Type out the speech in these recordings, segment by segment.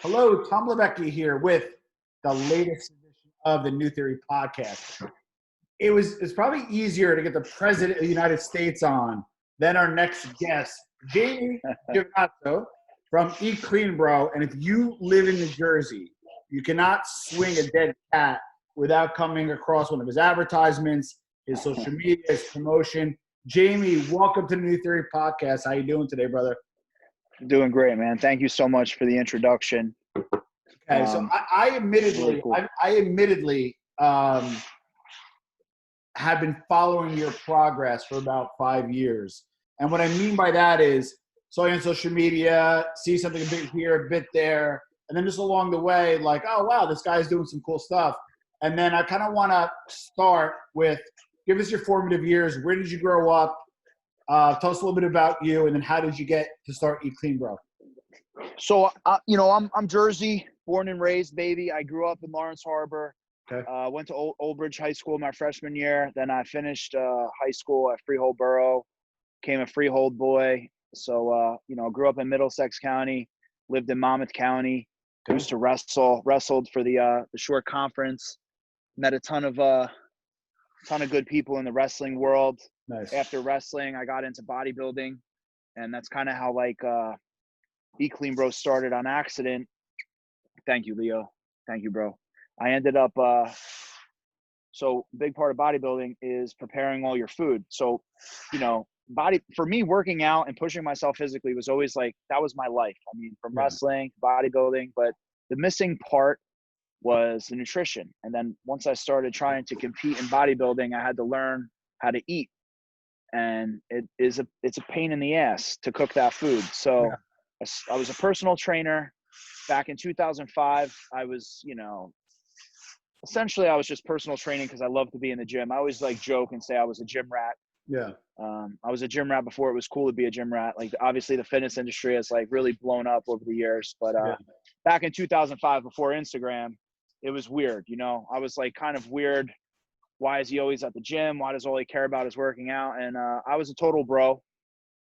Hello, Tom Lebecki here with the latest edition of the New Theory podcast. It's probably easier to get the President of the United States on than our next guest, Jamie Giovanazzo from Eat Clean Bro. And if you live in New Jersey, you cannot swing a dead cat without coming across one of his advertisements, his social media, his promotion. Jamie, welcome to the New Theory podcast. How you doing today, brother? Doing great, man. Thank you so much for the introduction. Okay, so I admittedly, really cool. I admittedly have been following your progress for about 5 years, and what I mean by that is, saw you on social media, see something a bit here, a bit there, and then just along the way, like, oh wow, this guy's doing some cool stuff. And then I kind of want to start with, give us your formative years. Where did you grow up? Tell us a little bit about you, and then how did you get to start Eat Clean Bro? So, I'm Jersey, born and raised, baby. I grew up in Lawrence Harbor. Okay. Went to Old Bridge High School my freshman year. Then I finished high school at Freehold Borough, became a Freehold boy. So, grew up in Middlesex County, lived in Monmouth County, used to wrestled for the Shore Conference, met a ton of good people in the wrestling world. Nice. After wrestling, I got into bodybuilding, and that's kind of how Eat Clean Bro started on accident. Thank you, Leo. Thank you, bro. I ended up, so big part of bodybuilding is preparing all your food. So, for me, working out and pushing myself physically was always that was my life. I mean, from wrestling, bodybuilding, but the missing part was the nutrition. And then once I started trying to compete in bodybuilding, I had to learn how to eat. And it's a pain in the ass to cook that food. So I was a personal trainer back in 2005. I was, essentially I was just personal training because I love to be in the gym. I always joke and say I was a gym rat. Yeah. I was a gym rat before it was cool to be a gym rat. Obviously the fitness industry has really blown up over the years, but back in 2005 before Instagram, it was weird. I was kind of weird. Why is he always at the gym? Why does all he care about is working out? And I was a total bro.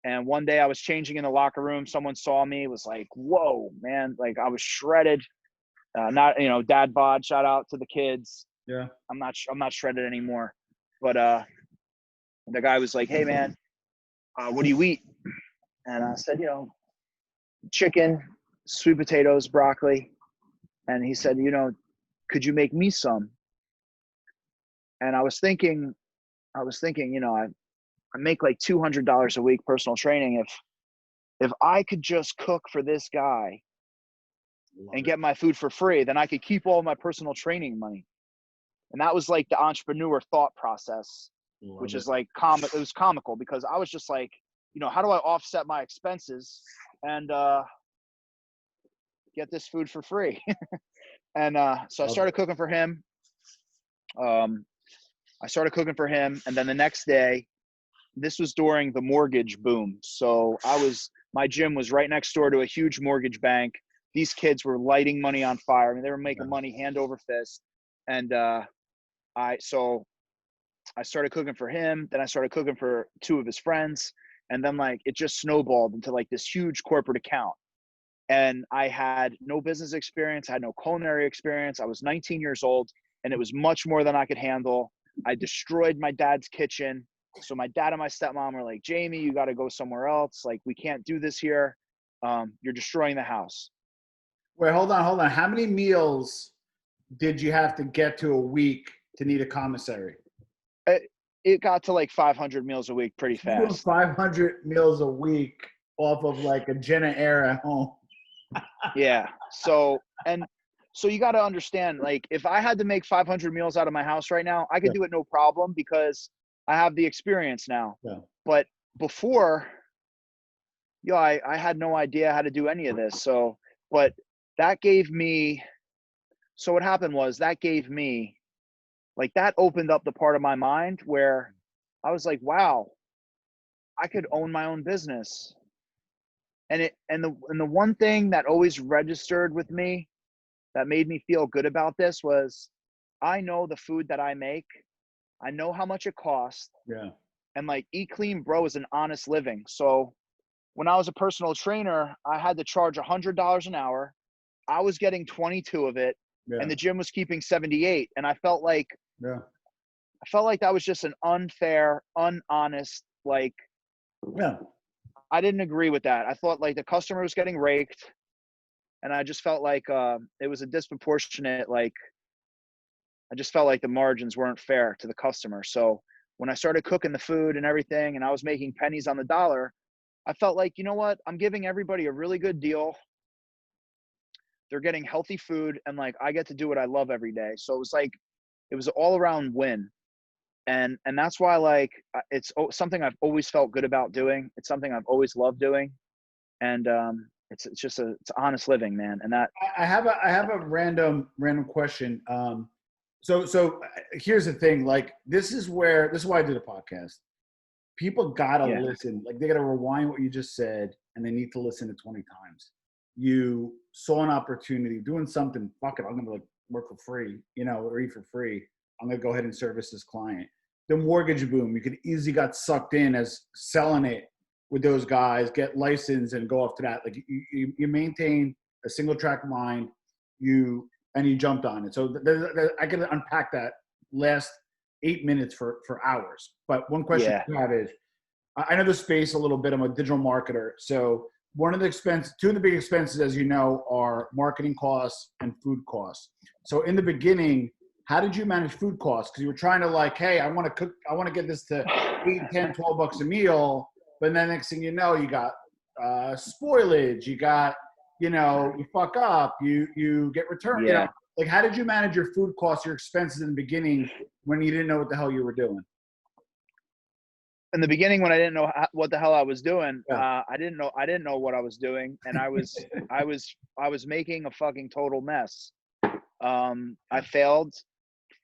And one day I was changing in the locker room. Someone saw me, was like, whoa, man. I was shredded. Dad bod, shout out to the kids. Yeah. I'm not shredded anymore. But the guy was like, hey, man, what do you eat? And I said, chicken, sweet potatoes, broccoli. And he said, could you make me some? And I was thinking, I make $200 a week personal training. If I could just cook for this guy and get my food for free, then I could keep all my personal training money. And that was the entrepreneur thought process, which is it was comical because I was just how do I offset my expenses and get this food for free? And so I started cooking for him. And then the next day, this was during the mortgage boom. So my gym was right next door to a huge mortgage bank. These kids were lighting money on fire. I mean, they were making money hand over fist. And I started cooking for him. Then I started cooking for two of his friends. And then it just snowballed into this huge corporate account. And I had no business experience. I had no culinary experience. I was 19 years old, and it was much more than I could handle. I destroyed my dad's kitchen. So my dad and my stepmom were like, Jamie, you got to go somewhere else. We can't do this here. You're destroying the house. Wait, hold on. How many meals did you have to get to a week to need a commissary? It got to 500 meals a week pretty fast. 500 meals a week off of a Jenna Air at home. Yeah. So you got to understand, if I had to make 500 meals out of my house right now, I could do it no problem because I have the experience now. Yeah. But before, I had no idea how to do any of this. So, but that gave me, so what happened was that gave me, that opened up the part of my mind where I was like, wow, I could own my own business. And the one thing that always registered with me that made me feel good about this was I know the food that I make. I know how much it costs. Yeah. And Eat Clean Bro is an honest living. So when I was a personal trainer, I had to charge $100 an hour. I was getting 22 of it, Yeah. and the gym was keeping 78. And I felt like Yeah. that was just an unfair, unhonest, like, Yeah. I didn't agree with that. I thought like the customer was getting raked, and I just felt like it was a disproportionate, like, I just felt like the margins weren't fair to the customer. So when I started cooking the food and everything, and I was making pennies on the dollar, I felt like, you know what? I'm giving everybody a really good deal. They're getting healthy food, and like I get to do what I love every day. So it was all around win. And that's why, like, it's something I've always felt good about doing. It's something I've always loved doing. And it's just it's honest living, man. And that, I have a random question. So here's the thing. Like, this is why I did a podcast. People gotta yeah, listen. Like, they gotta rewind what you just said, and they need to listen to 20 times. You saw an opportunity doing something. Fuck it, I'm gonna like work for free, or eat for free. I'm gonna go ahead and service this client. The mortgage boom. You could easily got sucked in as selling it with those guys, get licensed, and go off to that. Like, you maintain a single track mind. You jumped on it. So I can unpack that last 8 minutes for hours. But one question yeah. I have is, I know the space a little bit. I'm a digital marketer. So two of the big expenses, as you know, are marketing costs and food costs. So in the beginning, how did you manage food costs? Because you were trying to, like, hey, I want to cook, I want to get this to 8, 10, $12 a meal. But then next thing you know, you got spoilage, you got, you fuck up, you get returned, Yeah. like, how did you manage your food costs, your expenses in the beginning when you didn't know what the hell you were doing? In the beginning, when I didn't know what the hell I was doing, Yeah. I didn't know what I was doing. And I was making a fucking total mess. I failed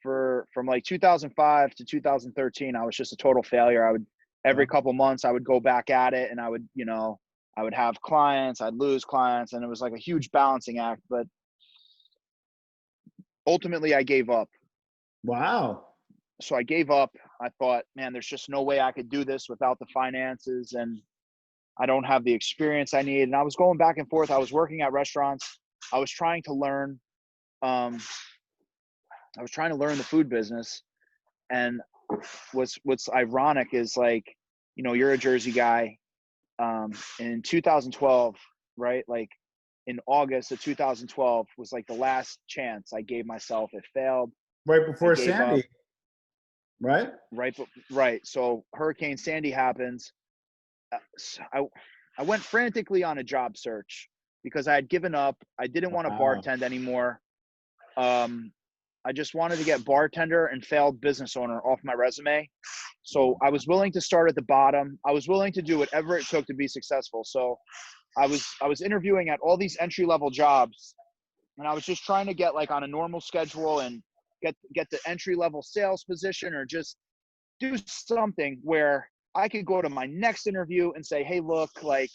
from like 2005 to 2013. I was just a total failure. Every couple months I would go back at it, and I would have clients, I'd lose clients, and it was like a huge balancing act. But ultimately I gave up. Wow. So I gave up. I thought, man, there's just no way I could do this without the finances, and I don't have the experience I need. And I was going back and forth. I was working at restaurants. I was trying to learn. I was trying to learn the food business. And what's ironic is, like, you're a Jersey guy. In 2012, right? Like in August of 2012 was like the last chance I gave myself. It failed. Right I before gave up. Sandy, right? Right. So Hurricane Sandy happens. So I went frantically on a job search because I had given up. I didn't want to Wow. bartend anymore. I just wanted to get bartender and failed business owner off my resume. So I was willing to start at the bottom. I was willing to do whatever it took to be successful. So I was interviewing at all these entry level jobs, and I was just trying to get like on a normal schedule and get the entry level sales position, or just do something where I could go to my next interview and say, hey, look, like,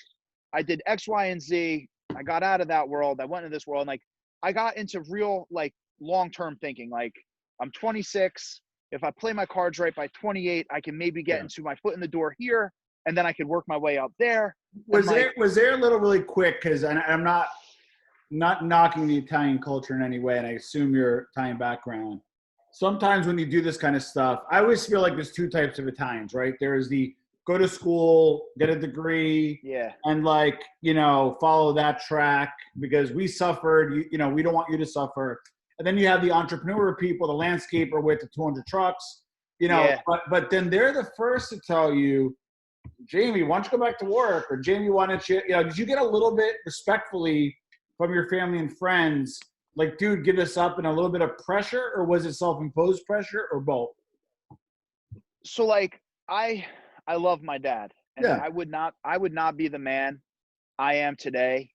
I did X, Y, and Z. I got out of that world. I went into this world, and like I got into real, like, long-term thinking. Like, I'm 26. If I play my cards right, by 28, I can maybe get into my foot in the door here, and then I could work my way up there. Was there a little really quick, because I'm not knocking the Italian culture in any way, and I assume your Italian background. Sometimes when you do this kind of stuff, I always feel like there's two types of Italians, right? There's the go to school, get a degree, Yeah. and, like, follow that track because we suffered, we don't want you to suffer. And then you have the entrepreneur people, the landscaper with the 200 trucks, Yeah. but then they're the first to tell you, Jamie, why don't you go back to work? Or Jamie, why don't you, did you get a little bit respectfully from your family and friends, like, dude, give this up, and a little bit of pressure, or was it self-imposed pressure, or both? So, like, I love my dad, and Yeah. I would not be the man I am today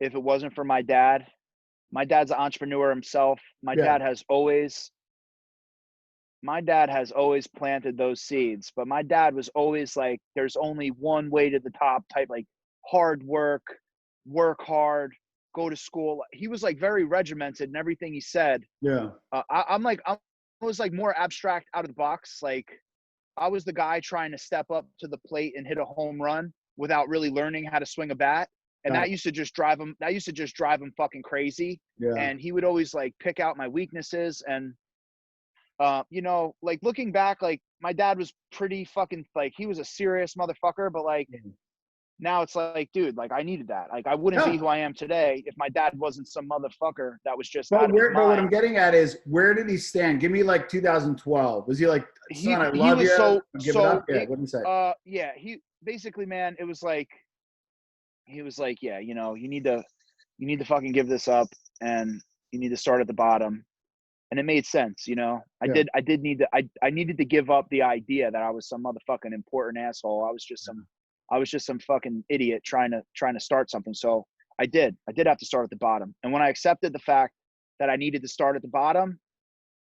if it wasn't for my dad. My dad's an entrepreneur himself. My dad has always planted those seeds, but my dad was always like, there's only one way to the top type, like hard work hard, go to school. He was like very regimented in everything he said. Yeah. I was like more abstract, out of the box. Like, I was the guy trying to step up to the plate and hit a home run without really learning how to swing a bat. And Got that it. used to just drive him fucking crazy. Yeah. And he would always like pick out my weaknesses. And you know, like looking back, like my dad was pretty fucking like, he was a serious motherfucker, but like now it's like, dude, like I needed that. Like I wouldn't be Yeah. who I am today if my dad wasn't some motherfucker that was just But out of his but what I'm mind. getting at is, where did he stand? Give me like 2012. Was he like, son, I He love was you, so give it up? Yeah. it, What did he say? yeah, he basically, man, it was like, he was like, yeah, you know, you need to fucking give this up, and you need to start at the bottom. And it made sense, you know. Yeah. I did need to I needed to give up the idea that I was some motherfucking important asshole. I was just some fucking idiot trying to start something. So I did have to start at the bottom. And when I accepted the fact that I needed to start at the bottom,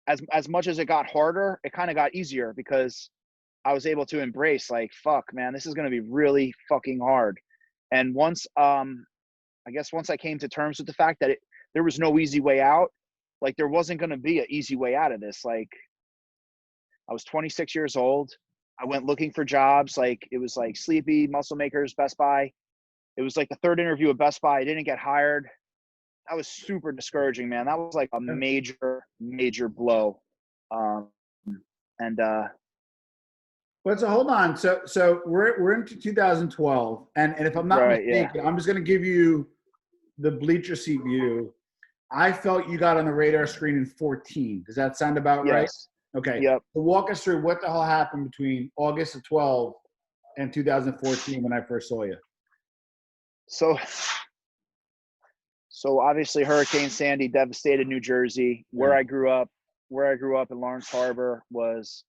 as much as it got harder, it kind of got easier, because I was able to embrace like, fuck, man, this is going to be really fucking hard. And once I guess once I came to terms with the fact that there was no easy way out, like there wasn't going to be an easy way out of this. Like I was 26 years old. I went looking for jobs. Like it was like Sleepy, Muscle Makers, Best Buy. It was like the third interview at Best Buy. I didn't get hired. That was super discouraging, man. That was like a major blow. Um, and But so hold on. So we're into 2012, and if I'm not right, yeah, mistaken, I'm just going to give you the bleacher seat view. I felt you got on the radar screen in 14. Does that sound about right? yes, Okay. yep. So walk us through what the hell happened between August of 12 and 2014 when I first saw you. So obviously Hurricane Sandy devastated New Jersey. Where I grew up in Lawrence Harbor was,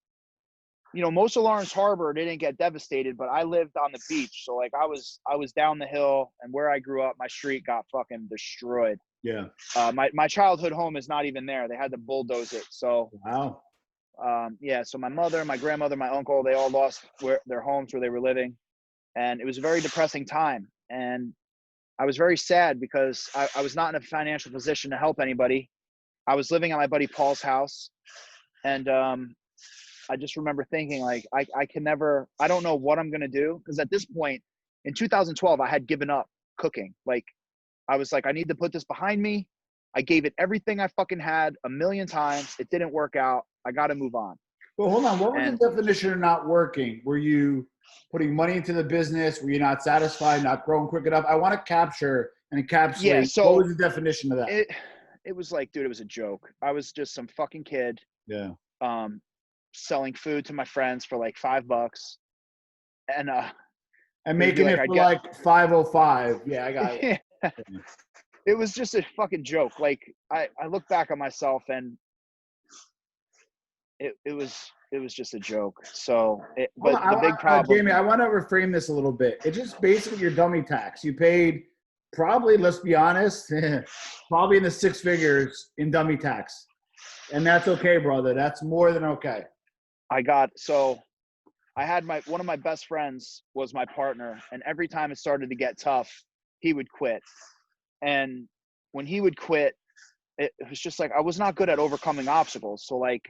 you know, most of Lawrence Harbor didn't get devastated, but I lived on the beach. So like I was down the hill, and where I grew up, my street got fucking destroyed. Yeah. My childhood home is not even there. They had to bulldoze it. So Wow. yeah, so my mother, my grandmother, my uncle, they all lost their homes where they were living. And it was a very depressing time. And I was very sad because I was not in a financial position to help anybody. I was living at my buddy Paul's house. And I just remember thinking like, I can never, I don't know what I'm going to do. Because at this point in 2012, I had given up cooking. Like I was like, I need to put this behind me. I gave it everything I fucking had a million times. It didn't work out. I got to move on. Well, hold on. What was And the definition of not working? Were you putting money into the business? Were you not satisfied, not growing quick enough? I want to capture and encapsulate. yeah, What so was the definition of that? it was like, dude, it was a joke. I was just some fucking kid Yeah. selling food to my friends for like $5. And And they'd be making like, it for like 505. Yeah, I got it. it was just a fucking joke. Like I look back on myself, and it was just a joke. So Hold but on, the big problem, Jamie, I want to reframe this a little bit. It's just basically your dummy tax. You paid probably, let's be honest, probably in the six figures in dummy tax. And that's okay, brother. That's more than okay. I had one of my best friends was my partner, and every time it started to get tough, he would quit. And when he would quit, it was just like I was not good at overcoming obstacles. So like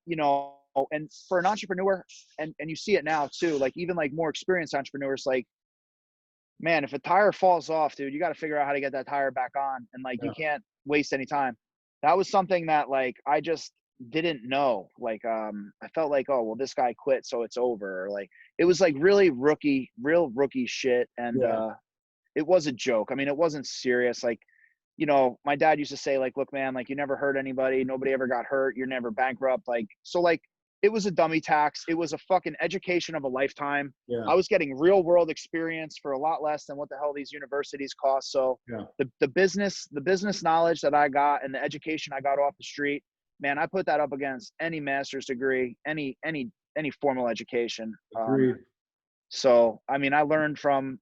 you know, and for an entrepreneur, and you see it now too, like even like more experienced entrepreneurs, like, man, if a tire falls off, dude, you got to figure out how to get that tire back on, and like you can't waste any time. That was something that like I just didn't know. Like I felt like, oh well, this guy quit, so it's over. Or like it was like really real rookie shit. And it was a joke. I mean, it wasn't serious. Like, you know, my dad used to say like, look, man, like you never hurt anybody. Nobody ever got hurt. You're never bankrupt. Like, so like it was a dummy tax. It was a fucking education of a lifetime. Yeah. I was getting real world experience for a lot less than what the hell these universities cost. So the business knowledge that I got and the education I got off the street, man, I put that up against any master's degree, any formal education. Agreed. So, I mean, I learned from,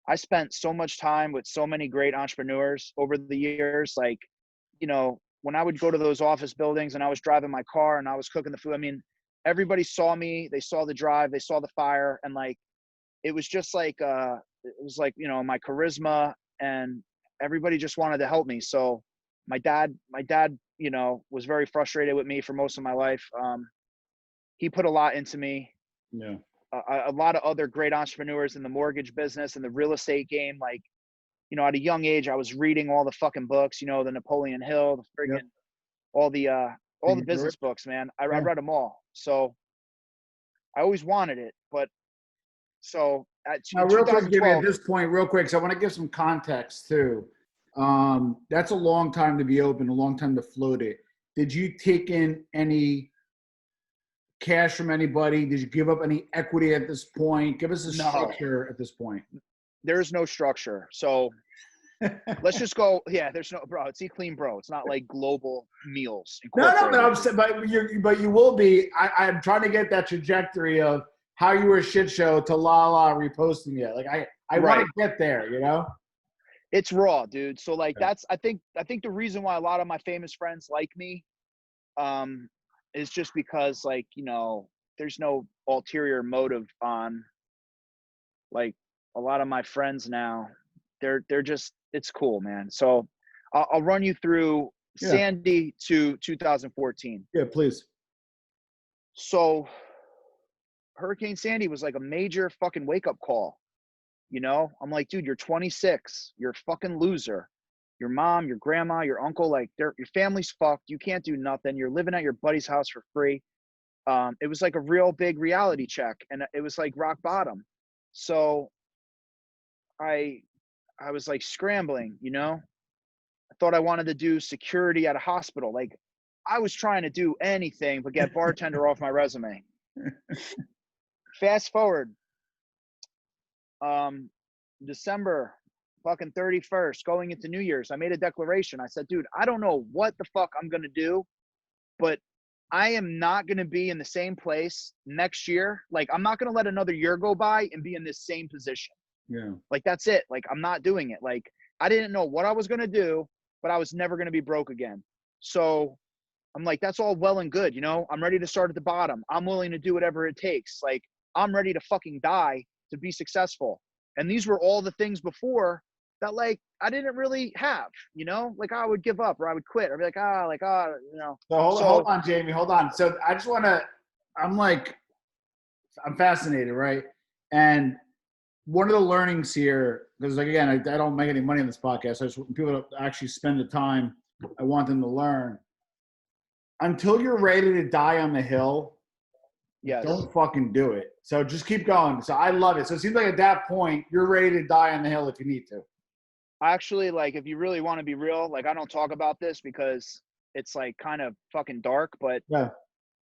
I spent so much time with so many great entrepreneurs over the years. Like, you know, when I would go to those office buildings and I was driving my car and I was cooking the food, I mean, everybody saw me, they saw the drive, they saw the fire. And like, it was just like, it was like, you know, my charisma, and everybody just wanted to help me. So my dad, you know, was very frustrated with me for most of my life. He put a lot into me. Yeah. a lot of other great entrepreneurs in the mortgage business and the real estate game. Like, you know, at a young age, I was reading all the fucking books, you know, the Napoleon Hill, the Yep. friggin' all the business books, man. I read them all. So I always wanted it, but so Now, in real quick, Jimmy, at 2012, this point, real quick, so I want to give some context too. That's a long time to be open, a long time to float it. Did you take in any cash from anybody? Did you give up any equity at this point? Give us a no, structure at this point. there's no structure. So let's just go. Yeah, there's no, bro. It's Eat Clean Bro. It's not like Global Meals No, Incorporated. but I'm saying, but you will be. I'm trying to get that trajectory of how you were a shit show to Lala reposting it. Like I want to get there, you know? It's raw, dude. So like that's I think the reason why a lot of my famous friends like me is just because, like, you know, there's no ulterior motive on, like, a lot of my friends now. They're just, it's cool, man. So I'll run you through Sandy to 2014. Yeah, please. So Hurricane Sandy was like a major fucking wake up call. You know, I'm like, dude, you're 26. You're a fucking loser. Your mom, your grandma, your uncle, like, your family's fucked. You can't do nothing. You're living at your buddy's house for free. It was like a real big reality check, and it was like rock bottom. So I was like scrambling, you know. I thought I wanted to do security at a hospital. Like, I was trying to do anything but get bartender off my resume. Fast forward, December fucking 31st, going into New Year's, I made a declaration. I said, dude, I don't know what the fuck I'm going to do, but I am not going to be in the same place next year. Like, I'm not going to let another year go by and be in this same position. Yeah. Like, that's it. Like, I'm not doing it. Like, I didn't know what I was going to do, but I was never going to be broke again. So I'm like, that's all well and good. You know, I'm ready to start at the bottom. I'm willing to do whatever it takes. Like, I'm ready to fucking die to be successful. And these were all the things before that, like, I didn't really have, you know, like, I would give up or I would quit or be like, you know. So hold on, Jamie, hold on. So I just want to, I'm fascinated, right? And one of the learnings here, because like, again, I don't make any money on this podcast. I just want people to actually spend the time. I want them to learn. Until you're ready to die on the hill, yes, don't fucking do it. So just keep going. So I love it. So it seems like at that point, you're ready to die on the hill if you need to. actually, like, if you really want to be real, like, I don't talk about this because it's like kind of fucking dark, but Yeah.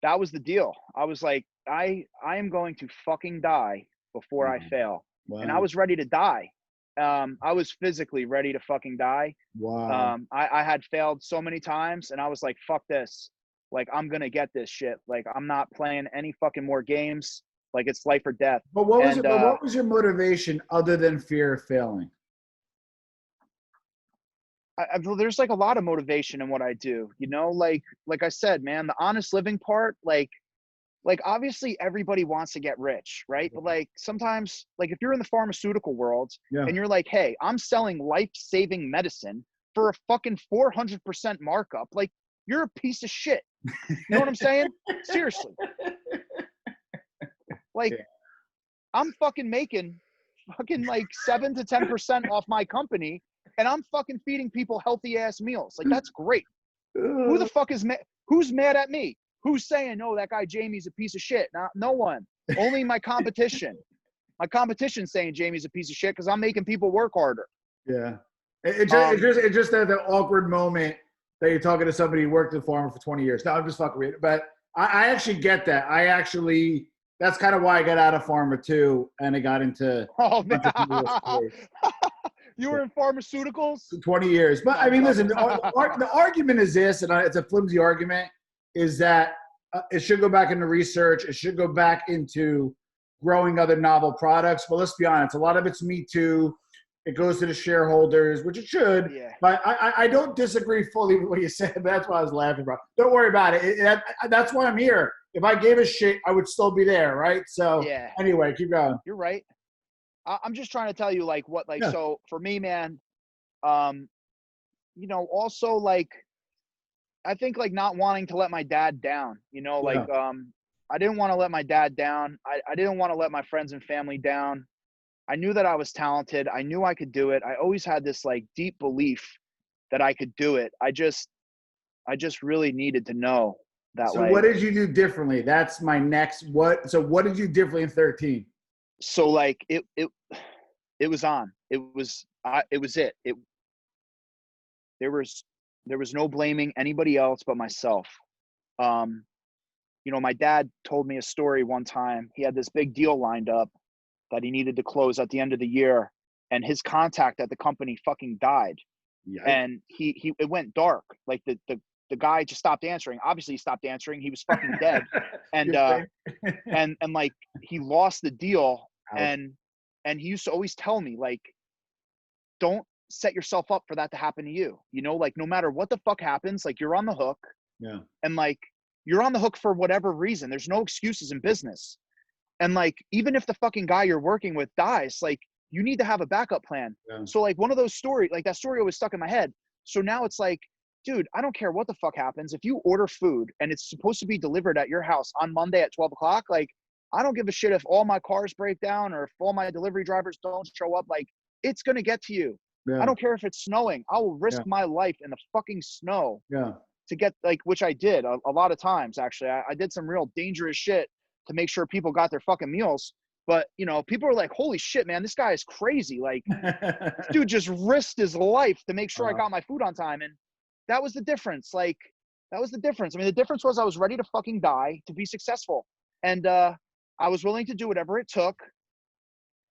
that was the deal. I was like, I am going to fucking die before I fail. Wow. And I was ready to die. I was physically ready to fucking die. Wow. I had failed so many times, and I was like, fuck this. Like, I'm going to get this shit. Like, I'm not playing any fucking more games. Like, it's life or death. But what was your motivation other than fear of failing? There's like a lot of motivation in what I do, you know, like I said, man, the honest living part, like obviously everybody wants to get rich, right? But like, sometimes, like, if you're in the pharmaceutical world and you're like, hey, I'm selling life-saving medicine for a fucking 400% markup, like, you're a piece of shit. You know what I'm saying? Seriously. Like, I'm fucking making fucking like 7 to 10% off my company, and I'm fucking feeding people healthy ass meals. Like, that's great. Who the fuck is who's mad at me? Who's saying, no, that guy Jamie's a piece of shit? No one. Only my competition. My competition's saying Jamie's a piece of shit because I'm making people work harder. Yeah. It's just that awkward moment that you're talking to somebody who worked in pharma for 20 years. No, I'm just fucking with it. But I actually get that. That's kind of why I got out of pharma too, and I got into You were in pharmaceuticals? 20 years. But I mean, listen, the argument is this, and it's a flimsy argument, is that it should go back into research. It should go back into growing other novel products. But let's be honest, a lot of it's Me Too. It goes to the shareholders, which it should. Yeah. But I don't disagree fully with what you said. But that's why I was laughing, bro. Don't worry about it. That's why I'm here. If I gave a shit, I would still be there, right? So anyway, keep going. You're right. I'm just trying to tell you, like, what, like, so for me, man, you know, also, like, I think, like, not wanting to let my dad down, you know, like, I didn't want to let my dad down. I didn't want to let my friends and family down. I knew that I was talented. I knew I could do it. I always had this like deep belief that I could do it. I just really needed to know that So what like, did you do differently? That's my next so what did you differently in 13? so like it was on. It was it. There was no blaming anybody else but myself. Um, you know, my dad told me a story one time. He had this big deal lined up that he needed to close at the end of the year, and his contact at the company fucking died. Yikes. And he it went dark. Like the guy just stopped answering. Obviously he stopped answering. He was fucking dead. And and like he lost the deal. Ouch. And he used to always tell me like, don't set yourself up for that to happen to you. You know, like no matter what the fuck happens, like you're on the hook. Yeah. And like you're on the hook for whatever reason. There's no excuses in business. And like even if the fucking guy you're working with dies, like you need to have a backup plan. Yeah. So like one of those stories, like that story always stuck in my head. So now it's like, dude, I don't care what the fuck happens. If you order food and it's supposed to be delivered at your house on Monday at 12 o'clock, like I don't give a shit if all my cars break down or if all my delivery drivers don't show up. Like it's going to get to you. Yeah. I don't care if it's snowing. I will risk Yeah. my life in the fucking snow Yeah. to get like, which I did a lot of times. Actually, I did some real dangerous shit to make sure people got their fucking meals. But you know, people are like, holy shit, man, this guy is crazy. Like, this dude just risked his life to make sure I got my food on time. And that was the difference. Like, that was the difference. I mean, the difference was I was ready to fucking die to be successful. And I was willing to do whatever it took.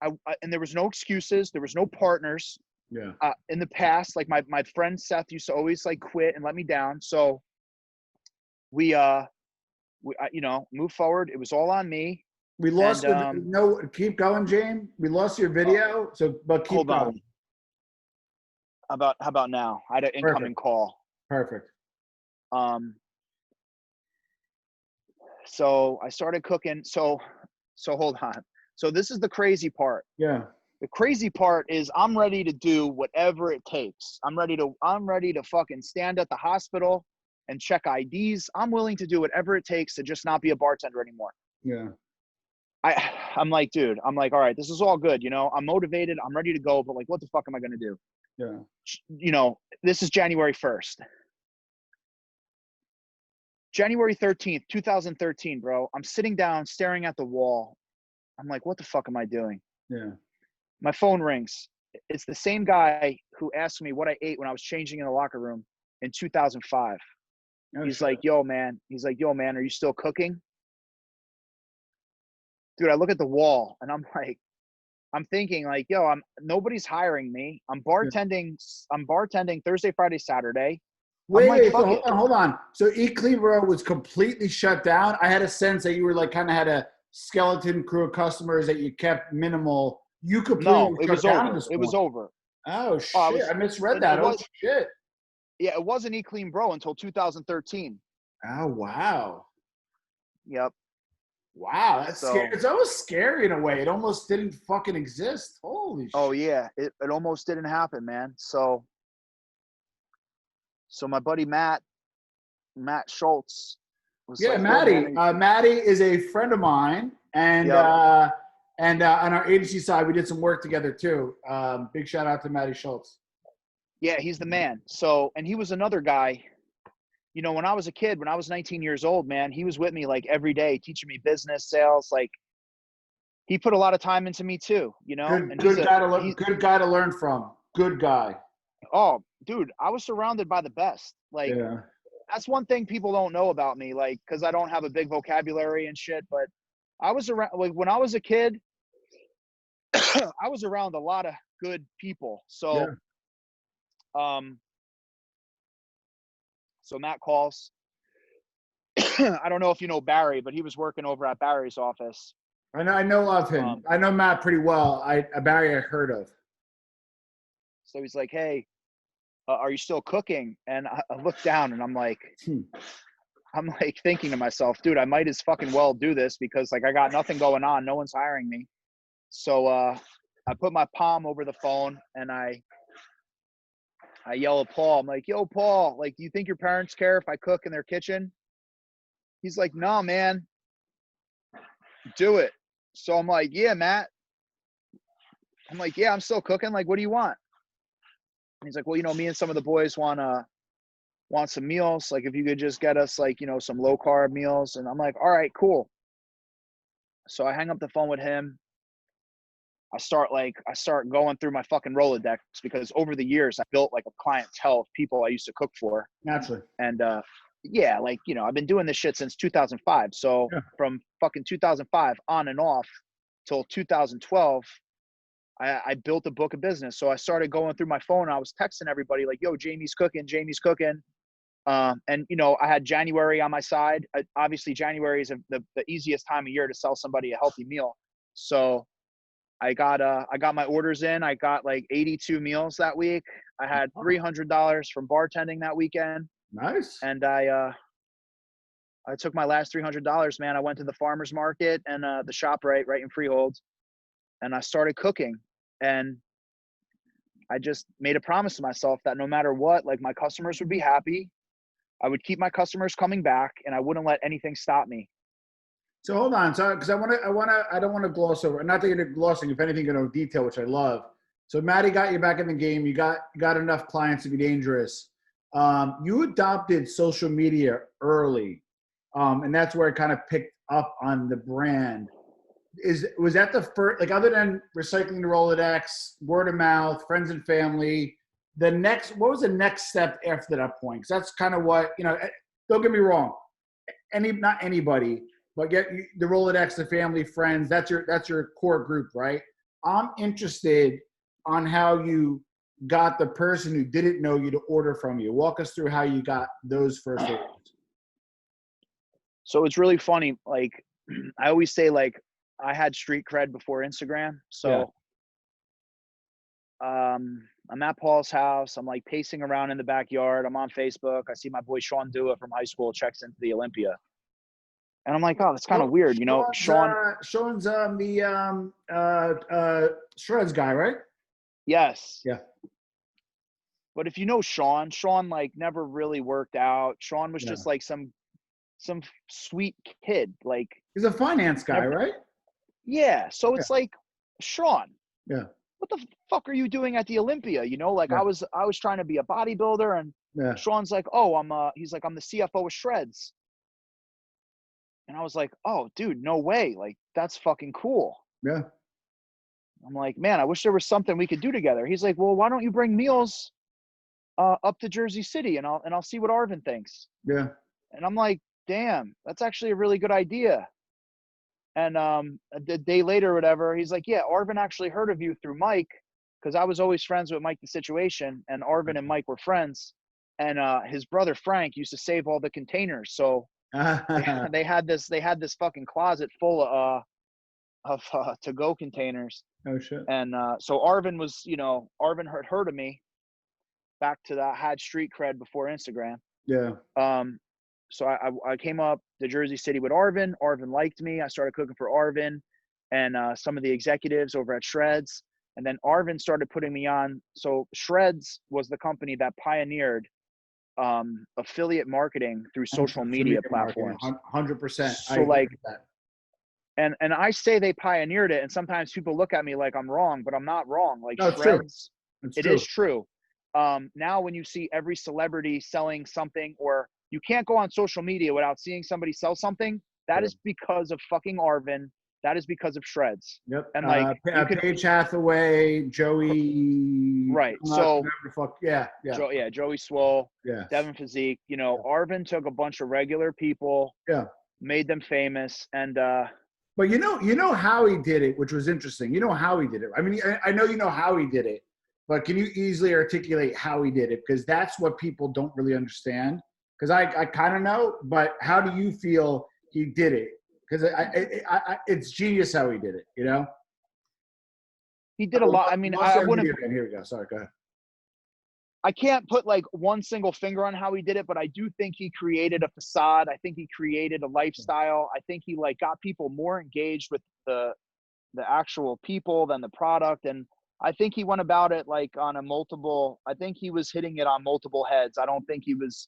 And there was no excuses. There was no partners. Yeah. In the past, like my friend Seth used to always like quit and let me down. So we you know, move forward. It was all on me. We lost And, no, keep going, James. We lost your video, so but keep hold on. going. How about now? I had an incoming call. Perfect. So I started cooking. So hold on. So this is the crazy part. Yeah. The crazy part is I'm ready to do whatever it takes. I'm ready to fucking stand at the hospital and check IDs. I'm willing to do whatever it takes to just not be a bartender anymore. Yeah. I'm like, dude, I'm like, all right, this is all good. You know, I'm motivated. I'm ready to go. But like, what the fuck am I going to do? Yeah. You know, this is January 1st. January 13th, 2013, bro. I'm sitting down staring at the wall. I'm like, what the fuck am I doing? Yeah. My phone rings. It's the same guy who asked me what I ate when I was changing in the locker room in 2005. He's like, yo, man. He's like, yo, man, are you still cooking? Dude, I look at the wall and I'm like, I'm thinking like, yo, nobody's hiring me. I'm bartending Thursday, Friday, Saturday. Wait, so hold on. So Eat Clean Bro was completely shut down. I had a sense that you were like kind of had a skeleton crew of customers that you kept minimal. You completely it was over. It was over. Oh shit! I misread that. Oh shit! Yeah, it wasn't Eat Clean Bro until 2013. Oh wow. Yep. Wow, that's scary. It's almost scary in a way. It almost didn't fucking exist. Holy shit. Oh yeah, it almost didn't happen, man. So my buddy Matt Schultz was like, Maddie. Maddie is a friend of mine, and on our agency side, we did some work together too. Big shout out to Maddie Schultz. Yeah, he's the man. So, and he was another guy. You know, when I was a kid, when I was 19 years old, man, he was with me like every day, teaching me business, sales. Like, he put a lot of time into me too. You know, good guy to learn from. Good guy. Oh, dude, I was surrounded by the best. Like, that's one thing people don't know about me. Like, because I don't have a big vocabulary and shit. But I was around. Like when I was a kid, I was around a lot of good people. So, so Matt calls. I don't know if you know Barry, but he was working over at Barry's office. I know of him. I know Matt pretty well. Barry I heard of. So he's like, hey, are you still cooking? And I look down and I'm like thinking to myself, dude, I might as fucking well do this because like I got nothing going on. No one's hiring me. So I put my palm over the phone and I yell at Paul. I'm like, yo, Paul, like, do you think your parents care if I cook in their kitchen? He's like, no, man. do it. So I'm like, yeah, Matt. I'm like, yeah, I'm still cooking. Like, what do you want? And he's like, well, me and some of the boys want some meals. Like, if you could just get us like, some low carb meals. And I'm like, all right, cool. So I hang up the phone with him. I start going through my fucking Rolodex, because over the years I built like a clientele of people I used to cook for. Naturally. And yeah, like, I've been doing this shit since 2005. So Yeah. from fucking 2005 on and off till 2012, I built a book of business. So I started going through my phone. And I was texting everybody like, yo, Jamie's cooking. And, I had January on my side. Obviously, January is the easiest time of year to sell somebody a healthy meal. So I got my orders in. I got like 82 meals that week. I had $300 from bartending that weekend. Nice. And I took my last $300, man. I went to the farmer's market and the ShopRite right in Freehold, and I started cooking. And I just made a promise to myself that no matter what, like, my customers would be happy. I would keep my customers coming back, and I wouldn't let anything stop me. So hold on, because I don't want to gloss over. Not that you're glossing, if anything, detail, which I love. So Maddie got you back in the game. You got enough clients to be dangerous. You adopted social media early, and that's where it kind of picked up on the brand. Was that the first, like, other than recycling the Rolodex, word of mouth, friends and family? What was the next step after that point? Because that's kind of what, don't get me wrong, not anybody, but get the Rolodex, the family, friends, that's your core group, right? I'm interested on how you got the person who didn't know you to order from you. Walk us through how you got those first orders. So it's really funny. Like, I always say, like, I had street cred before Instagram. So I'm at Paul's house. I'm like pacing around in the backyard. I'm on Facebook. I see my boy Sean Dua from high school checks into the Olympia. And I'm like, oh, that's kind of weird. Sean's the Shreds guy, right? Yes. Yeah. But if you know Sean like never really worked out. Sean was just like some sweet kid. Like, he's a finance guy, right? Yeah. So it's like, Sean. Yeah. What the fuck are you doing at the Olympia? Like, I was trying to be a bodybuilder, and Sean's like, oh, he's like, I'm the CFO of Shreds. And I was like, oh, dude, no way. Like, that's fucking cool. Yeah. I'm like, man, I wish there was something we could do together. He's like, well, why don't you bring meals up to Jersey City, and I'll see what Arvin thinks. Yeah. And I'm like, damn, that's actually a really good idea. And a day later or whatever, he's like, yeah, Arvin actually heard of you through Mike, because I was always friends with Mike the Situation, and Arvin and Mike were friends. And his brother Frank used to save all the containers. So they had this fucking closet full of to-go containers. Oh shit. And so Arvin had heard of me back to that, had street cred before Instagram. Yeah. So I came up to Jersey City with Arvin. Arvin liked me. I started cooking for Arvin and some of the executives over at Shreds. And then Arvin started putting me on. So Shreds was the company that pioneered affiliate marketing through social media platforms. 100%. So like, and I say they pioneered it, and sometimes people look at me like I'm wrong, but I'm not wrong. Like, no, Shreds, it is true. Now when you see every celebrity selling something, or you can't go on social media without seeing somebody sell something, that is because of fucking Arvin. That is because of Shreds. Yep. And like, Paige Hathaway, Joey. Right. So Joey Swole. Yeah. Devin Physique. Arvin took a bunch of regular people. Yeah. Made them famous, and but you know how he did it, which was interesting. You know how he did it. I mean, I know you know how he did it, but can you easily articulate how he did it? Because that's what people don't really understand. Because I kind of know, but how do you feel he did it? Because it's genius how he did it, He did a lot. I mean, I wouldn't. Here we go. Sorry, go ahead. I can't put like one single finger on how he did it, but I do think he created a facade. I think he created a lifestyle. I think he like got people more engaged with the actual people than the product. And I think he went about it like on I think he was hitting it on multiple heads. I don't think he was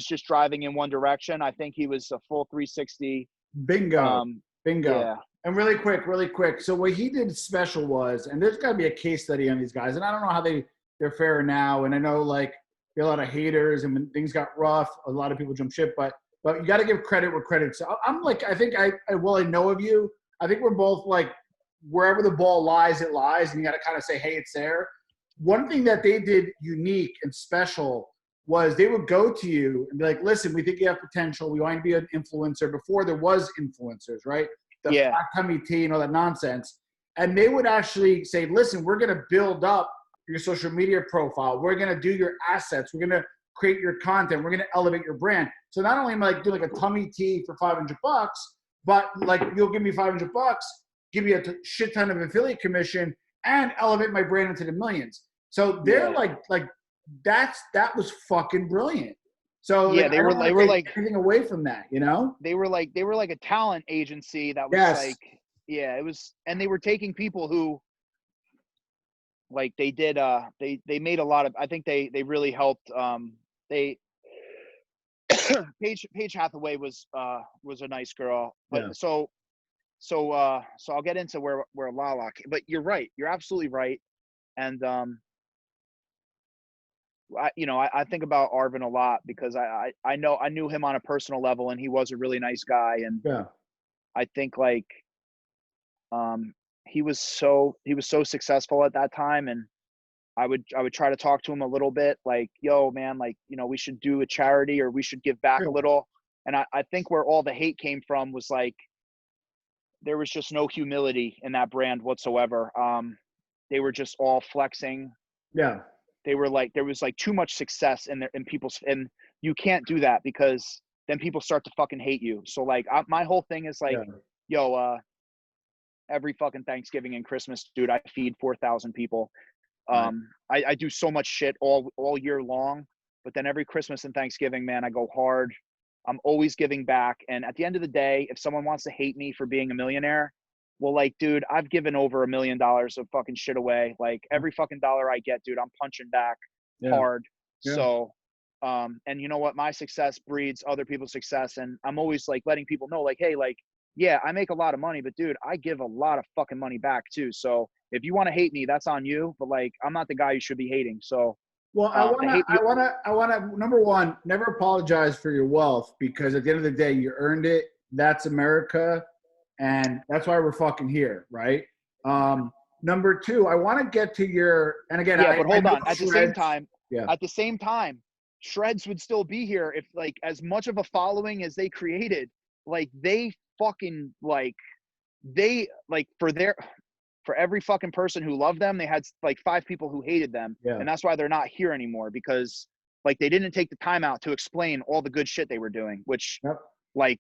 just driving in one direction. I think he was a full 360. Bingo. Bingo. Yeah. And really quick. So what he did special was, and there's got to be a case study on these guys, and I don't know how they're faring now. And I know like there are a lot of haters, and when things got rough, a lot of people jump ship. But you got to give credit where credit's. So I'm like, I think I know of you. I think we're both like, wherever the ball lies, it lies, and you got to kind of say, hey, it's there. One thing that they did unique and special was they would go to you and be like, listen, we think you have potential. We want to be an influencer. Before there was influencers, right? The Yeah. fat tummy tea and all that nonsense. And they would actually say, listen, we're going to build up your social media profile. We're going to do your assets. We're going to create your content. We're going to elevate your brand. So not only am I like doing like a tummy tea for $500, but like you'll give me $500, give me a shit ton of affiliate commission, and elevate my brand into the millions. So they're like that was fucking brilliant. So Yeah, like, they were like anything away from that, you know? they were like a talent agency that was like, yeah, it was, and they were taking people who like they did they made a lot of, I think they really helped they Paige Hathaway was a nice girl, but Yeah. so I'll get into where Lala, but you're right, you're absolutely right. And I think about Arvin a lot because I knew him on a personal level, and he was a really nice guy. And Yeah. I think like he was so successful at that time, and I would try to talk to him a little bit, like, yo man, like, we should do a charity, or we should give back a little. And I think where all the hate came from was like there was just no humility in that brand whatsoever. They were just all flexing. Yeah. They were like, there was like too much success in people's, and you can't do that because then people start to fucking hate you. So like my whole thing is like, yo, every fucking Thanksgiving and Christmas, dude, I feed 4,000 people. I do so much shit all year long, but then every Christmas and Thanksgiving, man, I go hard. I'm always giving back. And at the end of the day, if someone wants to hate me for being a millionaire, well, like, dude, I've given over $1 million of fucking shit away. Like every fucking dollar I get, dude, I'm punching back hard. Yeah. So, and you know what? My success breeds other people's success. And I'm always like letting people know, like, hey, like, yeah, I make a lot of money, but dude, I give a lot of fucking money back too. So if you want to hate me, that's on you. But like, I'm not the guy you should be hating. So, well, I want to, number one, never apologize for your wealth, because at the end of the day, you earned it. That's America. And that's why we're fucking here, right? Number two, I want to get to your, and again, yeah, but hold on. At the same time, Shreds would still be here if, like, as much of a following as they created, like, they fucking, like, for every fucking person who loved them, they had like 5 people who hated them. Yeah. And that's why they're not here anymore, because like they didn't take the time out to explain all the good shit they were doing, which like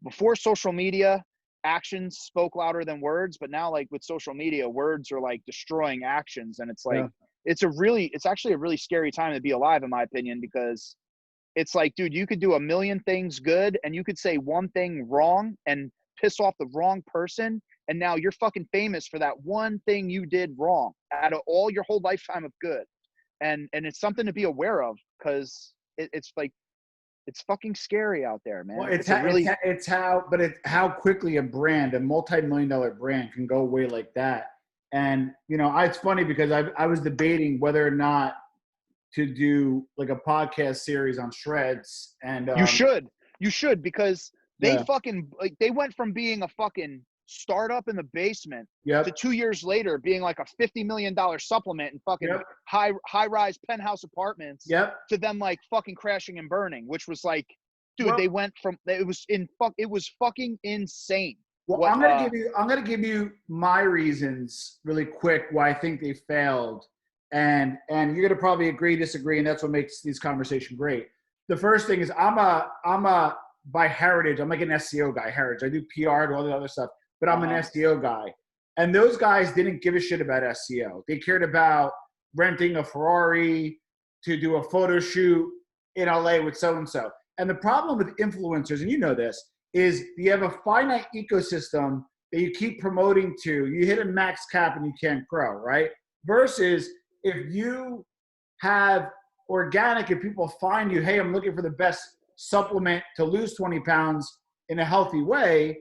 before social media, actions spoke louder than words, but now like with social media, words are like destroying actions. And it's like, it's actually a really scary time to be alive, in my opinion, because it's like, dude, you could do 1 million things good and you could say one thing wrong and piss off the wrong person, and now you're fucking famous for that one thing you did wrong out of all your whole lifetime of good. And it's something to be aware of, because it's like, it's fucking scary out there, man. Well, it's how quickly a multi-million-dollar brand can go away like that. And it's funny because I was debating whether or not to do like a podcast series on Shreds, and you should, because they fucking, like, they went from being a fucking startup in the basement to 2 years later being like a $50 million supplement and fucking high-rise penthouse apartments to them like fucking crashing and burning, which was like, dude, they went from, it was fucking insane. Well, I'm gonna give you my reasons really quick why I think they failed, and you're gonna probably agree, disagree, and that's what makes these conversations great. The first thing is I'm a by heritage, I'm like an SEO guy. Heritage, I do PR and all the other stuff, but I'm an SEO guy. And those guys didn't give a shit about SEO. They cared about renting a Ferrari to do a photo shoot in LA with so-and-so. And the problem with influencers, and you know this, is you have a finite ecosystem that you keep promoting to. You hit a max cap and you can't grow, right? Versus if you have organic and people find you, hey, I'm looking for the best supplement to lose 20 pounds, in a healthy way,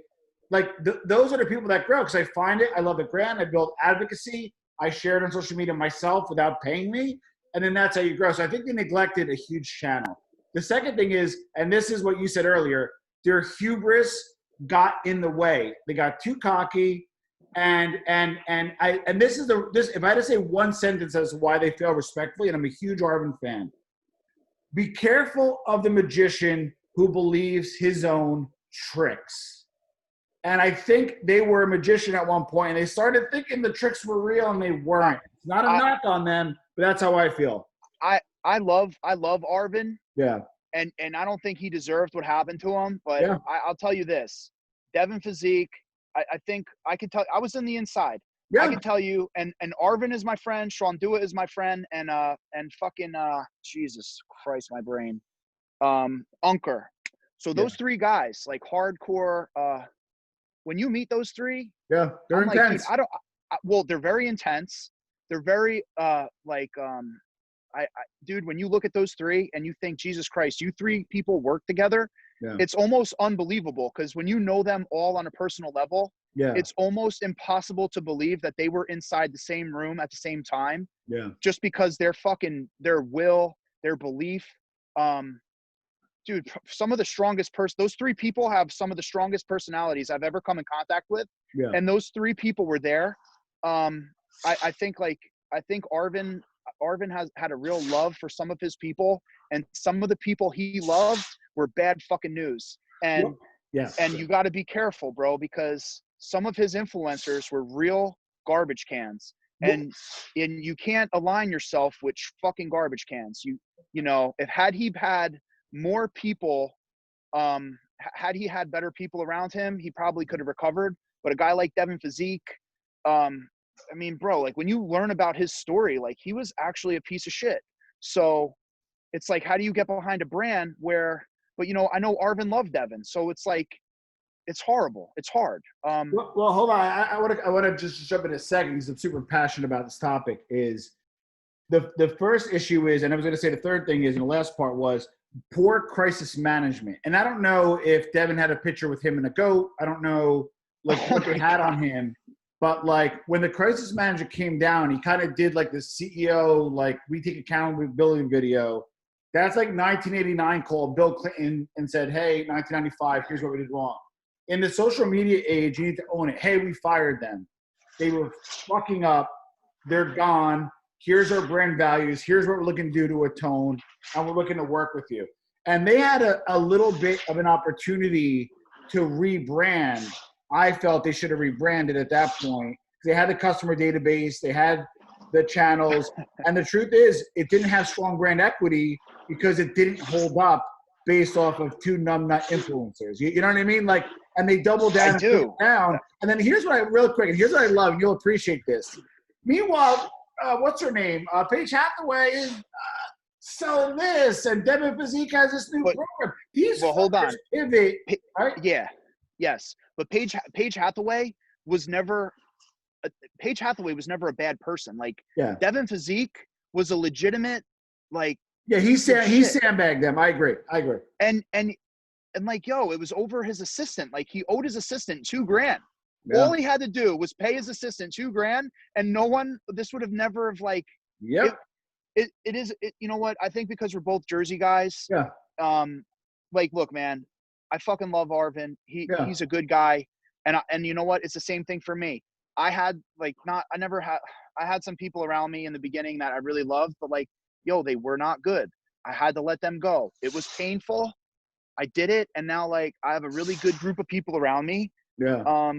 like those are the people that grow because I find it. I love the brand. I build advocacy. I share it on social media myself without paying me. And then that's how you grow. So I think they neglected a huge channel. The second thing is, and this is what you said earlier, their hubris got in the way. They got too cocky. And this is this if I had to say one sentence as to why they fail respectfully, and I'm a huge Arvin fan, be careful of the magician who believes his own tricks. And I think they were a magician at one point, and they started thinking the tricks were real, and they weren't. It's not a knock on them, but that's how I feel. I love Arvin. Yeah. And I don't think he deserved what happened to him. But yeah. I'll tell you this, Devin Physique, I think I can tell. I was in the inside. Yeah. I can tell you, and Arvin is my friend. Sean Dua is my friend, and fucking Jesus Christ, my brain, Unker. So those three guys, like hardcore. When you meet those three, yeah, they're intense. Like, dude, well, they're very intense. They're very dude, when you look at those three and you think, Jesus Christ, you three people work together, it's almost unbelievable because when you know them all on a personal level, it's almost impossible to believe that they were inside the same room at the same time. Yeah. Just because their will, their belief. Dude, some of the strongest those three people have some of the strongest personalities I've ever come in contact with. Yeah. And those three people were there. I think Arvin has had a real love for some of his people, and some of the people he loved were bad fucking news. And and you got to be careful, bro, because some of his influencers were real garbage cans, and you can't align yourself with fucking garbage cans. You know, had he had more people, had he had better people around him, he probably could have recovered. But a guy like Devin Physique, I mean, bro, like when you learn about his story, like he was actually a piece of shit. So it's like, how do you get behind a brand where, but you know, I know Arvin loved Devin. So it's like, it's horrible. It's hard. Well, hold on. I want to just jump in a second because I'm super passionate about this topic. Is the first issue is, and I was going to say the third thing is, and the last part was poor crisis management. And I don't know if Devin had a picture with him and a goat. I don't know like what they had on him. But like when the crisis manager came down, he kind of did like the CEO, like we take accountability video. That's like 1989 called Bill Clinton and said, hey, 1995, here's what we did wrong. In the social media age, you need to own it. Hey, we fired them. They were fucking up. They're gone. Here's our brand values. Here's what we're looking to do to atone. And we're looking to work with you. And they had a little bit of an opportunity to rebrand. I felt they should have rebranded at that point. They had the customer database, they had the channels, and the truth is it didn't have strong brand equity because it didn't hold up based off of two numbnut influencers. You know what I mean? Like, and they doubled down down. And then here's what and here's what I love, and you'll appreciate this. Meanwhile, what's her name? Paige Hathaway is selling this, and Devin Physique has this new program. Hold on. Pivot, right? Yeah. Yes, but Paige Hathaway was never a bad person. Like Devin Physique was a legitimate, like he sandbagged them. I agree. And like, yo, it was over his assistant. Like he owed his assistant $2,000. Yeah. All he had to do was pay his assistant $2,000, and this would have never have like. Yep. It is. You know what? I think because we're both Jersey guys. Yeah. Like, look, man. I fucking love Arvin. He's a good guy. And you know what? It's the same thing for me. I had some people around me in the beginning that I really loved, but like, yo, they were not good. I had to let them go. It was painful. I did it. And now like I have a really good group of people around me. Yeah.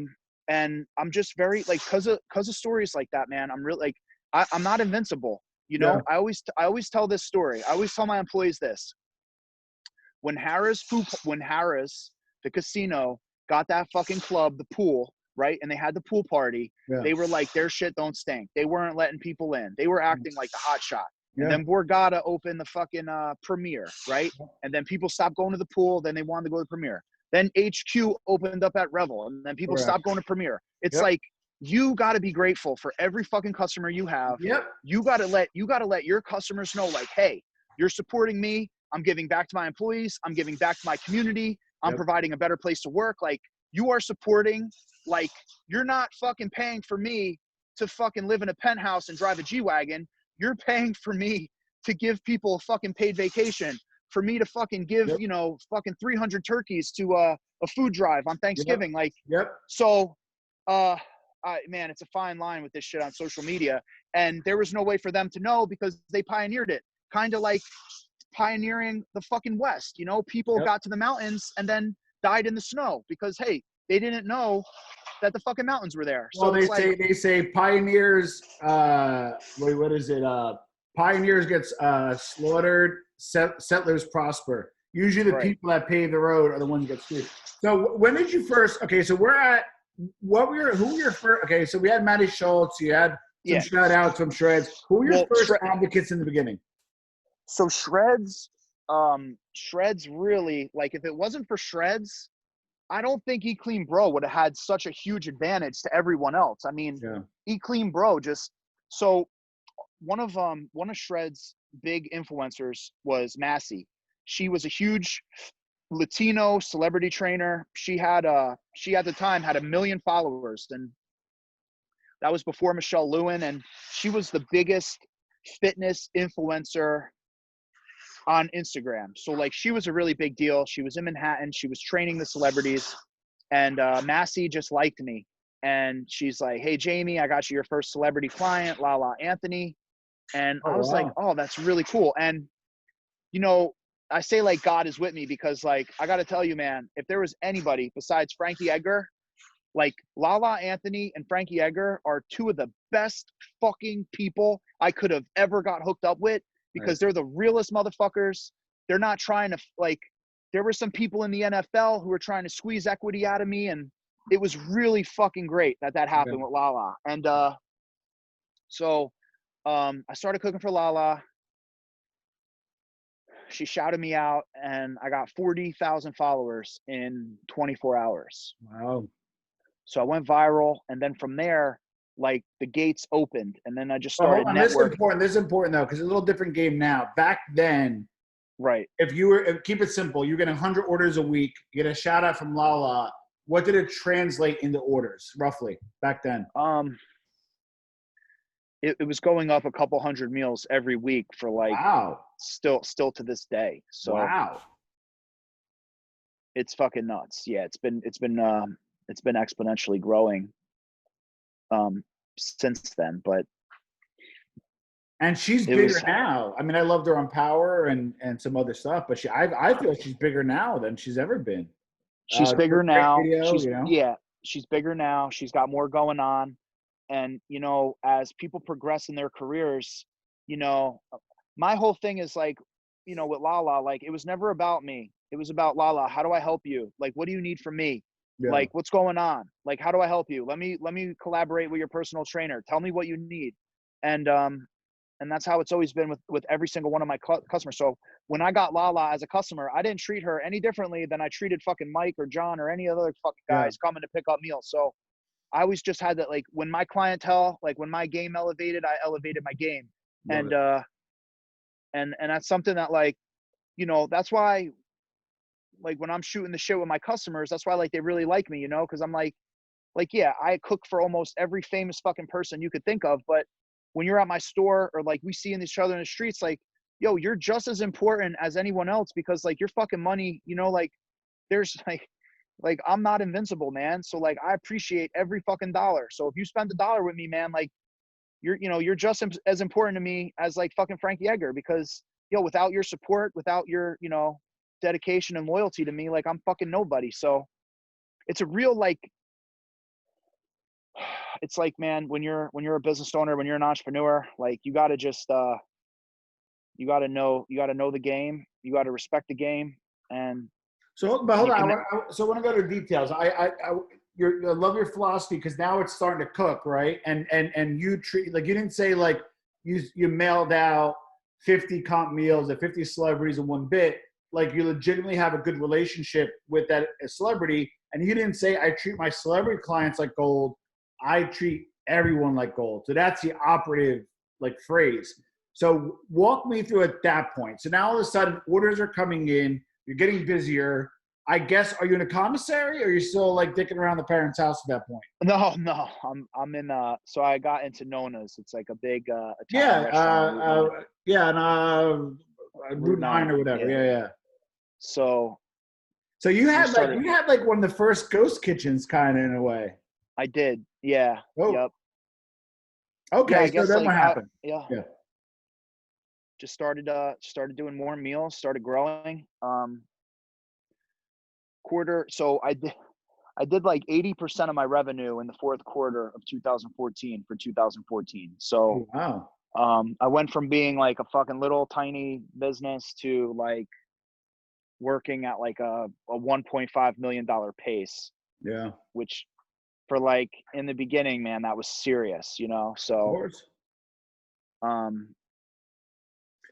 And I'm just very like, cause of stories like that, man, I'm really like, I'm not invincible. You know, I always tell this story. I always tell my employees this. When Harris, the casino, got that fucking club, the pool, right? And they had the pool party. Yeah. They were like, their shit don't stink. They weren't letting people in. They were acting like the hot shot. Yeah. And then Borgata opened the fucking Premiere, right? And then people stopped going to the pool. Then they wanted to go to the Premiere. Then HQ opened up at Revel. And then people stopped going to Premiere. It's like, you got to be grateful for every fucking customer you have. Yep. You got to let your customers know, like, hey, you're supporting me. I'm giving back to my employees. I'm giving back to my community. I'm providing a better place to work. Like, you are supporting, like, you're not fucking paying for me to fucking live in a penthouse and drive a G-Wagon. You're paying for me to give people a fucking paid vacation, for me to fucking give, Yep. you know, fucking 300 turkeys to a food drive on Thanksgiving. Like, so, man, it's a fine line with this shit on social media. And there was no way for them to know because they pioneered it. Kind of like pioneering the fucking West, you know, people got to the mountains and then died in the snow because, hey, they didn't know that the fucking mountains were there. Well, So they say pioneers, what is it? Pioneers gets slaughtered, settlers prosper. Usually the people that pave the road are the ones that get screwed. So when did you first, okay, so who were your first, okay, so we had Matty Schultz, you had some shout outs from Shreds. Who were your first advocates in the beginning? So Shreds really, like, if it wasn't for Shreds, I don't think Eat Clean Bro would have had such a huge advantage to everyone else. I mean, Eat Clean Bro so one of Shred's big influencers was Massey. She was a huge Latino celebrity trainer. She at the time had 1 million followers, and that was before Michelle Lewin, and she was the biggest fitness influencer on Instagram. So, like, she was a really big deal. She was in Manhattan. She was training the celebrities, and Massey just liked me. And she's like, hey, Jamie, I got you your first celebrity client, Lala Anthony. And I was like, oh, that's really cool. And, you know, I say, like, God is with me because, like, I got to tell you, man, if there was anybody besides Frankie Edgar, like, Lala Anthony and Frankie Edgar are two of the best fucking people I could have ever got hooked up with. Because they're the realest motherfuckers. They're not trying to, like, there were some people in the NFL who were trying to squeeze equity out of me, and it was really fucking great that happened with Lala. And so I started cooking for Lala. She shouted me out, and I got 40,000 followers in 24 hours. Wow. So I went viral, and then from there, like, the gates opened, and then I just started networking. This is important though, because it's a little different game now. Back then, if keep it simple, you get 100 orders a week, you get a shout out from Lala. What did it translate into orders roughly back then? It was going up a couple hundred meals every week for, like, still to this day. So it's fucking nuts. Yeah, it's been exponentially growing since then. But and she's bigger now. I mean, I loved her on Power and some other stuff, but I feel she's bigger now than she's ever been. She's bigger now. She's bigger now. She's got more going on. And, you know, as people progress in their careers, you know, my whole thing is, like, you know, with Lala, like, it was never about me. It was about Lala. How do I help you? Like, what do you need from me? Like, what's going on? Like, how do I help you? Let me collaborate with your personal trainer. Tell me what you need. And that's how it's always been with every single one of my customers. So when I got Lala as a customer, I didn't treat her any differently than I treated fucking Mike or John or any other fucking guys coming to pick up meals. So I always just had that, like, when my clientele, like, when my game elevated, I elevated my game. And that's something that, like, you know, that's why, like, when I'm shooting the shit with my customers, that's why, like, they really like me, you know, because I'm like, yeah, I cook for almost every famous fucking person you could think of. But when you're at my store, or, like, we see each other in the streets, like, yo, you're just as important as anyone else, because, like, your fucking money, you know, like, there's like I'm not invincible, man. So, like, I appreciate every fucking dollar. So if you spend $1 with me, man, like, you're just as important to me as, like, fucking Frankie Edgar, because, yo, without your support, without your, you know, dedication and loyalty to me, like, I'm fucking nobody. So it's a real, like, it's like, man, when you're a business owner, when you're an entrepreneur, like, you got to just you got to know the game, you got to respect the game. And but hold on, I want to go to details. I love your philosophy, because now it's starting to cook, right? And you treat, like, you didn't say, like, you mailed out 50 comp meals at 50 celebrities in one bit. Like, you legitimately have a good relationship with that celebrity, and you didn't say, I treat my celebrity clients like gold. I treat everyone like gold. So that's the operative, like, phrase. So walk me through at that point. So now all of a sudden orders are coming in, you're getting busier. I guess, are you in a commissary or are you still like dicking around the parents' house at that point? No, I'm in so I got into Nona's. It's like a big Italian Yeah, restaurant on Route 9. yeah, and Route Route 9 or 9, whatever. yeah. Yeah, yeah. So So we started you had like one of the first ghost kitchens kind of in a way. I did. Yeah. Oh, Yep. Yeah, okay. I So guess then what like happened? yeah, Yeah. just started doing more meals, started growing. Quarter so I did like 80% of my revenue in the fourth quarter of 2014 for 2014. So Oh, wow. I went from being like a fucking little tiny business to like working at like a $1.5 million pace, Yeah. which for like in the beginning, man, that was serious, you know? Of So, course. um,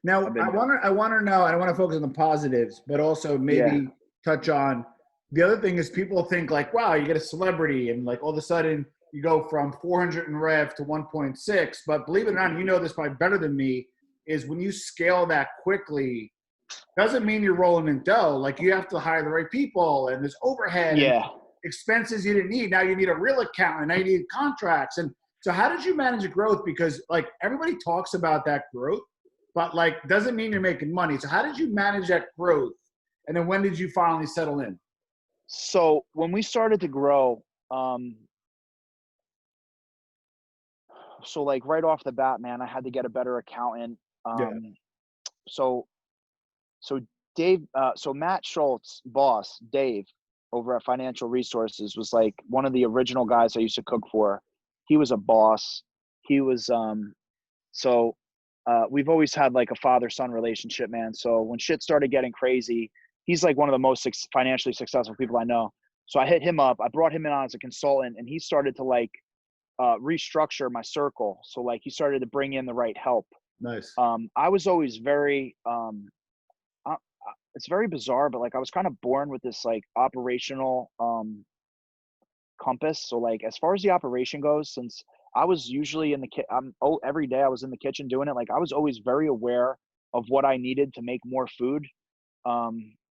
Now, I've been, I want to know, I don't want to focus on the positives, but also yeah, maybe touch on the other thing is people think like, wow, you get a celebrity and like all of a sudden you go from 400 in rev to 1.6. But believe it or not, you know this probably better than me, is when you scale that quickly, doesn't mean you're rolling in dough. Like you have to hire the right people and there's overhead and yeah. expenses you didn't need. Now you need a real accountant. Now you need contracts. And so how did you manage the growth? Because like everybody talks about that growth, but like doesn't mean you're making money. So how did you manage that growth? And then when did you finally settle in? So when we started to grow, so like right off the bat, man, I had to get a better accountant. Yeah. Um, so so Dave, so Matt Schultz, boss Dave, over at Financial Resources, was like one of the original guys I used to cook for. He was a boss. He was so we've always had like a father-son relationship, man. So when shit started getting crazy, he's like one of the most financially successful people I know. So I hit him up. I brought him in on as a consultant, and he started to like restructure my circle. So like he started to bring in the right help. Nice. I was always very it's very bizarre, but like I was kind of born with this like operational compass. So like as far as the operation goes, since I was usually in the every day I was in the kitchen doing it. Like I was always very aware of what I needed to make more food.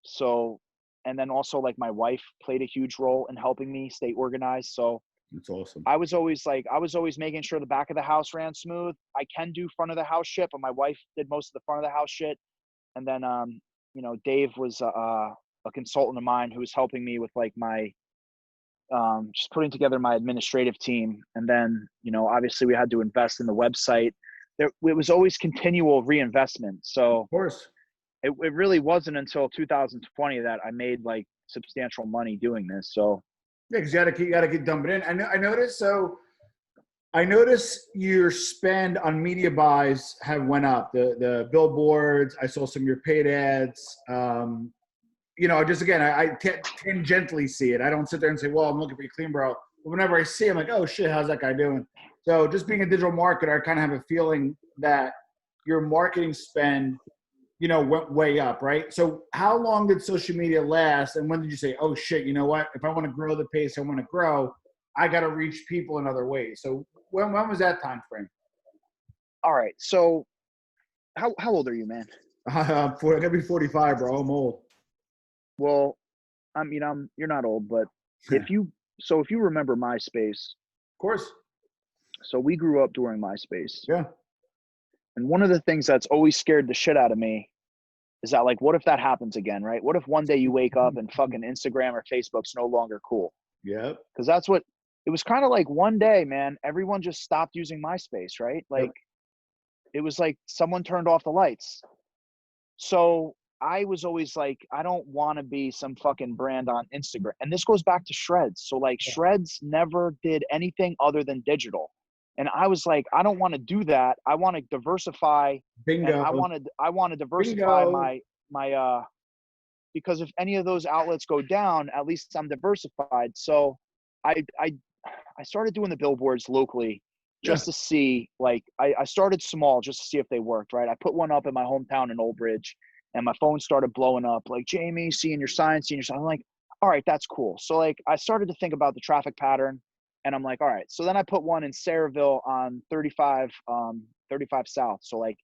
So and then also like my wife played a huge role in helping me stay organized. So That's awesome. I was always making sure the back of the house ran smooth. I can do front of the house shit, but my wife did most of the front of the house shit. And then you know, Dave was a consultant of mine who was helping me with like my just putting together my administrative team. And then, you know, obviously we had to invest in the website. It was always continual reinvestment. So Of course. it really wasn't until 2020 that I made like substantial money doing this. So Yeah, because you gotta keep dumping in. I noticed. So I noticed your spend on media buys have went up. The billboards. I saw some of your paid ads. You know, just again, I tangentially see it. I don't sit there and say, "Well, I'm looking for you, clean, bro." But whenever I see, I'm like, "Oh shit, how's that guy doing?" So just being a digital marketer, I kind of have a feeling that your marketing spend, you know, went way up, right? So how long did social media last, and when did you say, "Oh shit, you know what? If I want to grow the pace I want to grow, I got to reach people in other ways." So when was that time frame? all right. So how old are you, man? I gotta be 45, bro. I'm old. Well, I mean, you're not old, but Of if you remember MySpace, course. so we grew up during MySpace. Yeah. And one of the things that's always scared the shit out of me is that like, what if that happens again, right? What if one day you wake up and fucking Instagram or Facebook's no longer cool? Yep. Because that's what it was kind of like one day, man, everyone just stopped using MySpace, right? Yep. Like it was like someone turned off the lights. So I was always like, I don't want to be some fucking brand on Instagram. And this goes back to Shreds. So like Shreds never did anything other than digital. And I was like, I don't want to do that. I want to diversify and Bingo. I want to diversify Bingo. my because if any of those outlets go down, at least I'm diversified. So I I I started doing the billboards locally Yeah. just to see, like, I started small just to see if they worked, right? I put one up in my hometown in Old Bridge and my phone started blowing up, like, Jamie, seeing your sign, seeing your sign. I'm like, all right, that's cool. So, like, I started to think about the traffic pattern and I'm like, all right. So then I put one in Sayreville on 35 South. So, like,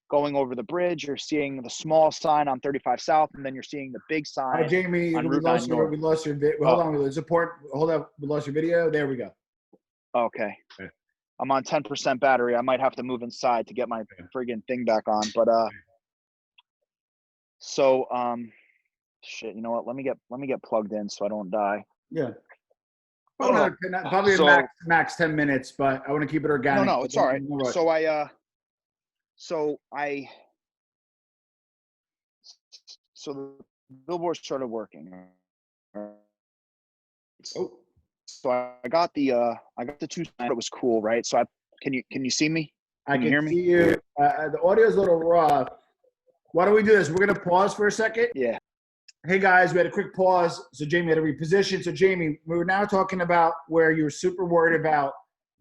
going over the bridge, you're seeing the small sign on 35 South, and then you're seeing the big All right, sign Jamie, on we Route 9 lost your North. hold on, it's important. Hold up, we lost your video. There we go. Okay. Okay. I'm on 10% battery. I might have to move inside to get my friggin' thing back on. But so shit, you know what? Let me get plugged in so I don't die. Yeah. Probably So, max 10 minutes, but I want to keep it organic. No, it's all right. So the billboard started working. Oh. So I got the two. It was cool, right? So can you see me? I can hear me? see you. The audio is a little rough. Why don't we do this? We're gonna pause for a second. Yeah. Hey guys, we had a quick pause. So Jamie had to reposition. So Jamie, we were now talking about where you were super worried about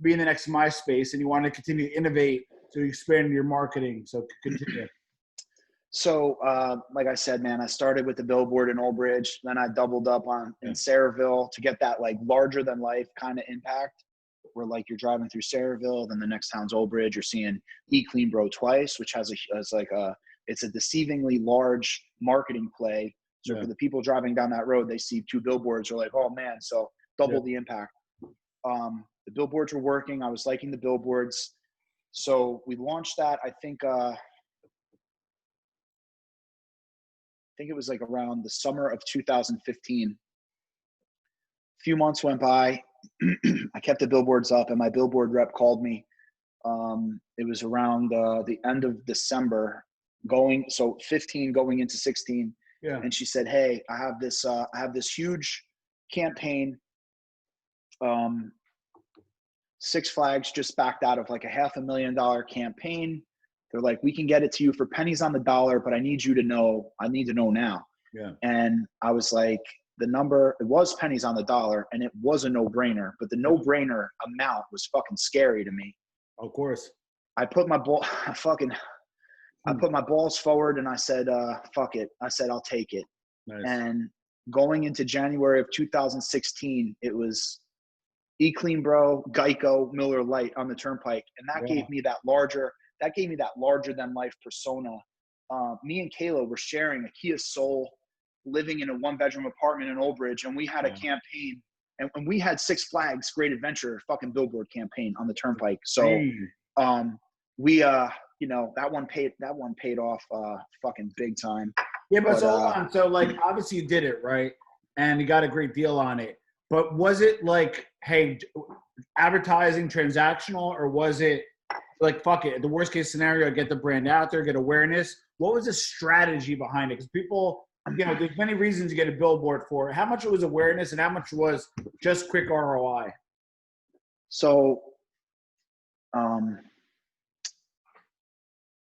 being the next MySpace, and you wanted to continue to innovate, so you expanded your marketing. So continue. So, like I said, man, I started with the billboard in Old Bridge, then I doubled up in Sayreville to get that like larger than life kind of impact, where like you're driving through Sayreville, then the next town's Old Bridge. You're seeing Clean Bro twice, which it's a deceivingly large marketing play. So for the people driving down that road, they see two billboards. They're like, oh man, so double the impact. The billboards were working. I was liking the billboards. So we launched that. I think it was like around the summer of 2015. A few months went by. I kept the billboards up, and my billboard rep called me. It was around the end of December, 15 going into 16. Yeah. And she said, "Hey, I have this huge campaign. Six Flags just backed out of like a $500,000 campaign. They're like, we can get it to you for pennies on the dollar, but I need to know now." Yeah. And I was like, it was pennies on the dollar, and it was a no-brainer, but the no-brainer amount was fucking scary to me. Of course. I put my balls forward, and I said, fuck it. I said, I'll take it. Nice. And going into January of 2016, it was Clean Bro, Geico, Miller Lite on the turnpike. And that gave me that larger than life persona. Me and Kayla were sharing a Kia Soul, living in a 1-bedroom apartment in Old Bridge. And we had a campaign, and we had Six Flags Great Adventure fucking billboard campaign on the turnpike. So, we, that one paid off fucking big time. Yeah, but so hold on. So like, obviously you did it right, and you got a great deal on it. But was it like, hey, advertising transactional, or was it like, fuck it, the worst case scenario, get the brand out there, get awareness? What was the strategy behind it? Because people, there's many reasons to get a billboard for it. How much was awareness, and how much was just quick ROI? So,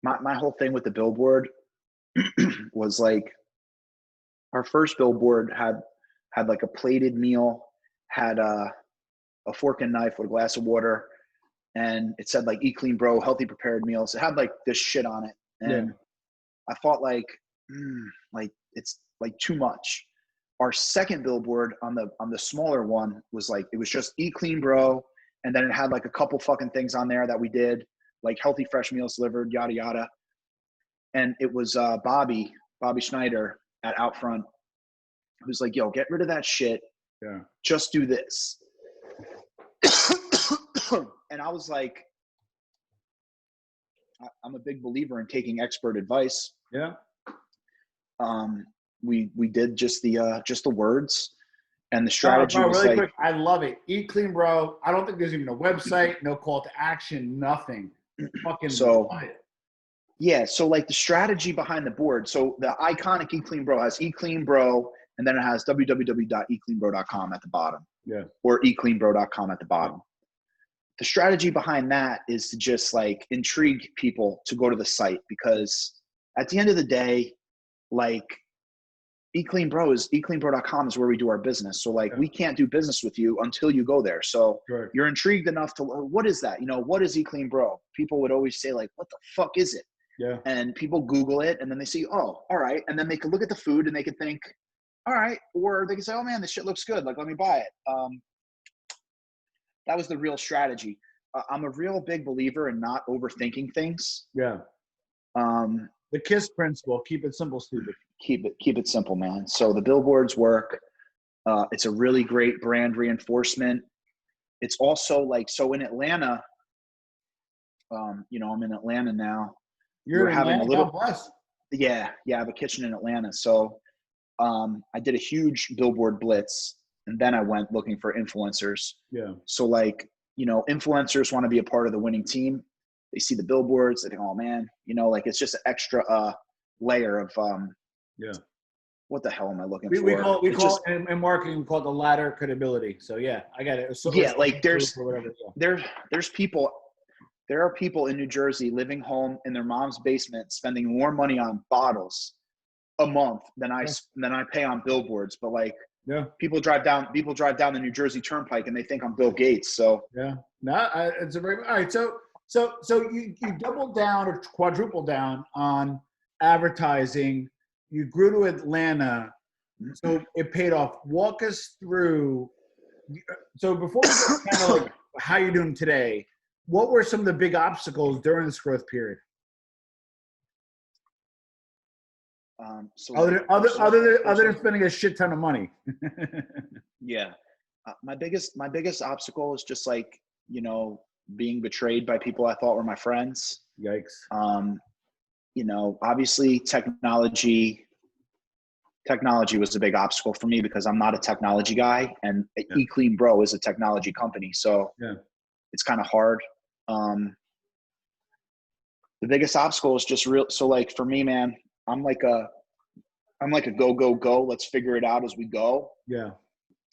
my whole thing with the billboard was like, our first billboard had like a plated meal, had a fork and knife with a glass of water, and it said like Clean Bro, healthy prepared meals. It had like this shit on it, and I thought like it's like too much. Our second billboard on the smaller one was like, it was just Clean Bro, and then it had like a couple fucking things on there that we did, like healthy fresh meals delivered, yada yada. And it was Bobby Schneider at Outfront, who's like, yo, get rid of that shit. Yeah. Just do this. And I was like, I'm a big believer in taking expert advice. Yeah. We did just the words, and the strategy was really like, quick, I love it. Clean Bro. I don't think there's even a website, no call to action, nothing. Fucking so. Love it. Yeah, so like the strategy behind the board. So the iconic Clean Bro has Clean Bro, and then it has www.ecleanbro.com at the bottom. Yeah. Or ecleanbro.com at the bottom. The strategy behind that is to just like intrigue people to go to the site, because at the end of the day, like ecleanbro.com is where we do our business. So like we can't do business with you until you go there. So you're intrigued enough to, what is that? What is Clean Bro? People would always say like, what the fuck is it? Yeah. And people Google it, and then they see, oh, all right. And then they could look at the food and they could think, all right. Or they could say, oh man, this shit looks good. Like, let me buy it. That was the real strategy. I'm a real big believer in not overthinking things. Yeah. The KISS principle: keep it simple, stupid. Keep it simple, man. So the billboards work. It's a really great brand reinforcement. It's also like, so in Atlanta, I'm in Atlanta now. You're in having a Atlanta. little, God bless. yeah, I have a kitchen in Atlanta. So I did a huge billboard blitz, and then I went looking for influencers. Yeah. So like, influencers want to be a part of the winning team. They see the billboards, they think, oh man, like it's just an extra layer of Yeah. what the hell am I looking We for? call it in marketing, we call it the ladder credibility. So yeah, I got it. So, yeah, like there's people. there are people in New Jersey living home in their mom's basement, spending more money on bottles a month than I pay on billboards. But like, yeah, people drive down the New Jersey Turnpike and they think I'm Bill Gates. So yeah, it's a very all right. So you doubled down or quadrupled down on advertising. You grew to Atlanta, so it paid off. Walk us through. So before we get kind of like how you're doing today, what were some of the big obstacles during this growth period? Other than spending a shit ton of money. Yeah, my biggest obstacle is just like, being betrayed by people I thought were my friends. Yikes. Obviously technology was a big obstacle for me because I'm not a technology guy, and eClean Bro is a technology company. So it's kind of hard. The biggest obstacle is just real. So like for me, man, I'm like a go. Let's figure it out as we go. Yeah.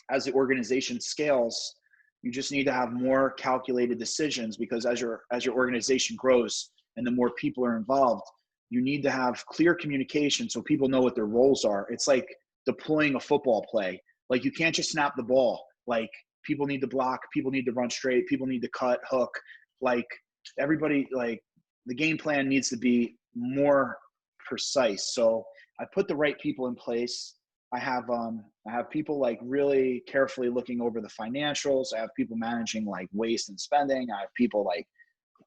As the organization scales, you just need to have more calculated decisions, because as your organization grows and the more people are involved, you need to have clear communication so people know what their roles are. It's like deploying a football play. Like you can't just snap the ball. Like people need to block, people need to run straight, people need to cut, hook. Like everybody, like the game plan needs to be more precise. So I put the right people in place. I have people like really carefully looking over the financials. I have people managing like waste and spending. I have people like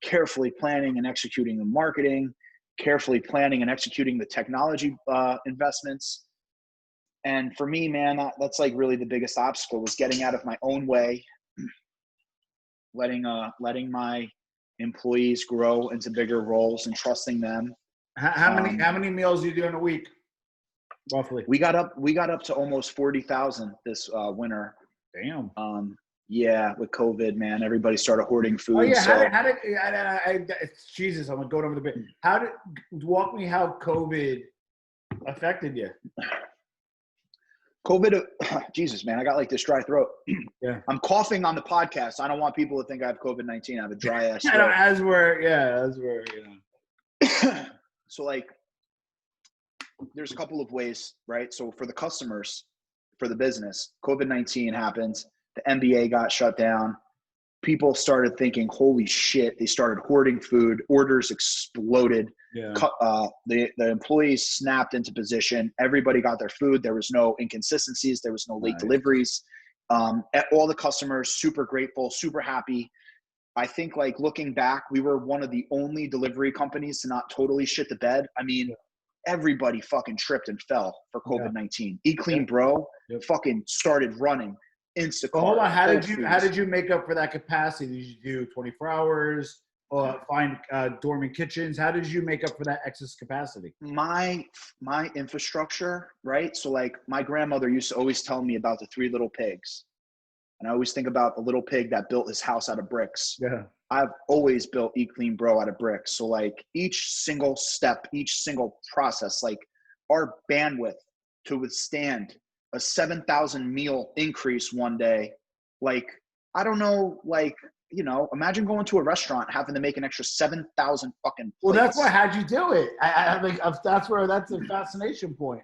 carefully planning and executing the marketing, carefully planning and executing the technology investments. And for me, man, that's like really the biggest obstacle, was getting out of my own way, letting my employees grow into bigger roles and trusting them. How many meals do you do in a week, roughly? We got up to almost 40,000 this winter. Damn. Yeah, with COVID, man, everybody started hoarding food. Oh yeah, so. how did Jesus? I'm going over the bit. Walk me how COVID affected you? COVID, Jesus, man, I got like this dry throat. Yeah, I'm coughing on the podcast. I don't want people to think I have COVID-19. I have a dry ass throat. as we're. So like, there's a couple of ways, right? So for the customers, for the business, COVID-19 happens. The NBA got shut down. People started thinking, holy shit. They started hoarding food. Orders exploded. Yeah. The employees snapped into position. Everybody got their food. There was no inconsistencies. There was no late deliveries. All the customers, super grateful, super happy. I think like looking back, we were one of the only delivery companies to not totally shit the bed. I mean, everybody fucking tripped and fell for COVID-19. eClean Bro fucking started running. Instacart. Well, hold on. How did you make up for that capacity? Did you do 24 hours or find dormant kitchens? How did you make up for that excess capacity? My infrastructure, right? So like my grandmother used to always tell me about the 3 little pigs. And I always think about the little pig that built his house out of bricks. Yeah. I've always built eClean Bro out of bricks. So like each single step, each single process, like our bandwidth to withstand a 7,000 meal increase one day. Like, I don't know, like, imagine going to a restaurant having to make an extra 7,000 fucking plates. Well, that's why, how'd you do it? That's a fascination point.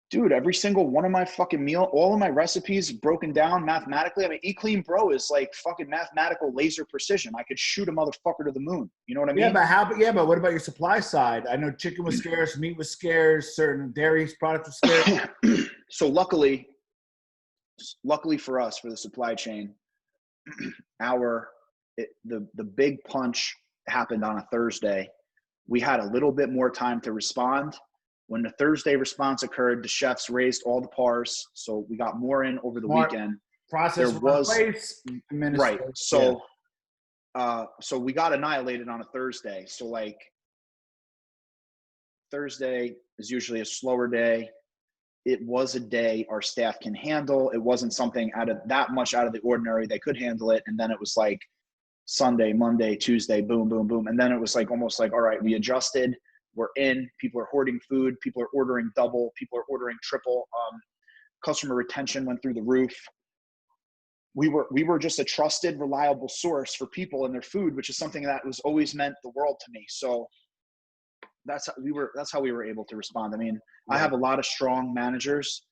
Dude, every single one of my fucking meal, all of my recipes broken down mathematically. I mean, eClean Bro is like fucking mathematical laser precision. I could shoot a motherfucker to the moon. You know what I mean? But what about your supply side? I know chicken was scarce, meat was scarce, certain dairy products were scarce. So luckily for us, for the supply chain, the big punch happened on a Thursday. we had a little bit more time to respond. When the Thursday response occurred, the chefs raised all the pars, so we got more in over the Smart. weekend. Process There one was place, right. administer. So, so we got annihilated on a Thursday. So like Thursday is usually a slower day. It was a day our staff can handle. It wasn't something out of that much out of the ordinary. They could handle it. And then it was like Sunday, Monday, Tuesday, boom, boom, boom. And then it was like almost like, all right, we adjusted. We're in. People are hoarding food. People are ordering double. People are ordering triple. Customer retention went through the roof. We were just a trusted, reliable source for people and their food, which is something that was always meant the world to me. So that's how we were able to respond. I mean, I have a lot of strong managers.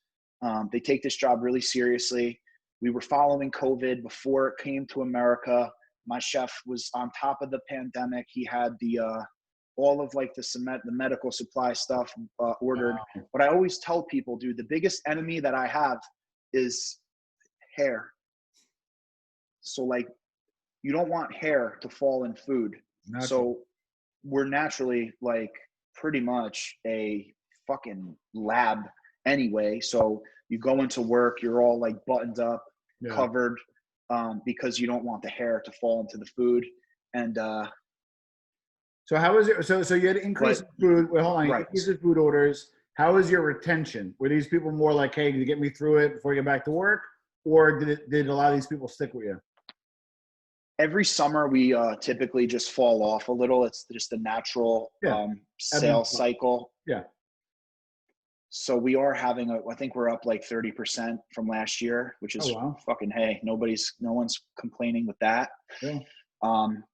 They take this job really seriously. We were following COVID before it came to America. My chef was on top of the pandemic. He had the all of like the medical supply stuff ordered. Wow. But I always tell people, dude, the biggest enemy that I have is hair. So like, you don't want hair to fall in food. Naturally. So we're naturally like pretty much a fucking lab anyway. So you go into work, you're all like buttoned up, covered, because you don't want the hair to fall into the food. And so how was it? So you had increased food. Wait, hold on. Right. Increased food orders. How was your retention? Were these people more like, hey, to get me through it before you get back to work, or did a lot of these people stick with you? Every summer we typically just fall off a little. It's just the natural sales cycle. Yeah. So we are having I think we're up like 30% from last year, which is fucking, hey, no one's complaining with that. Yeah.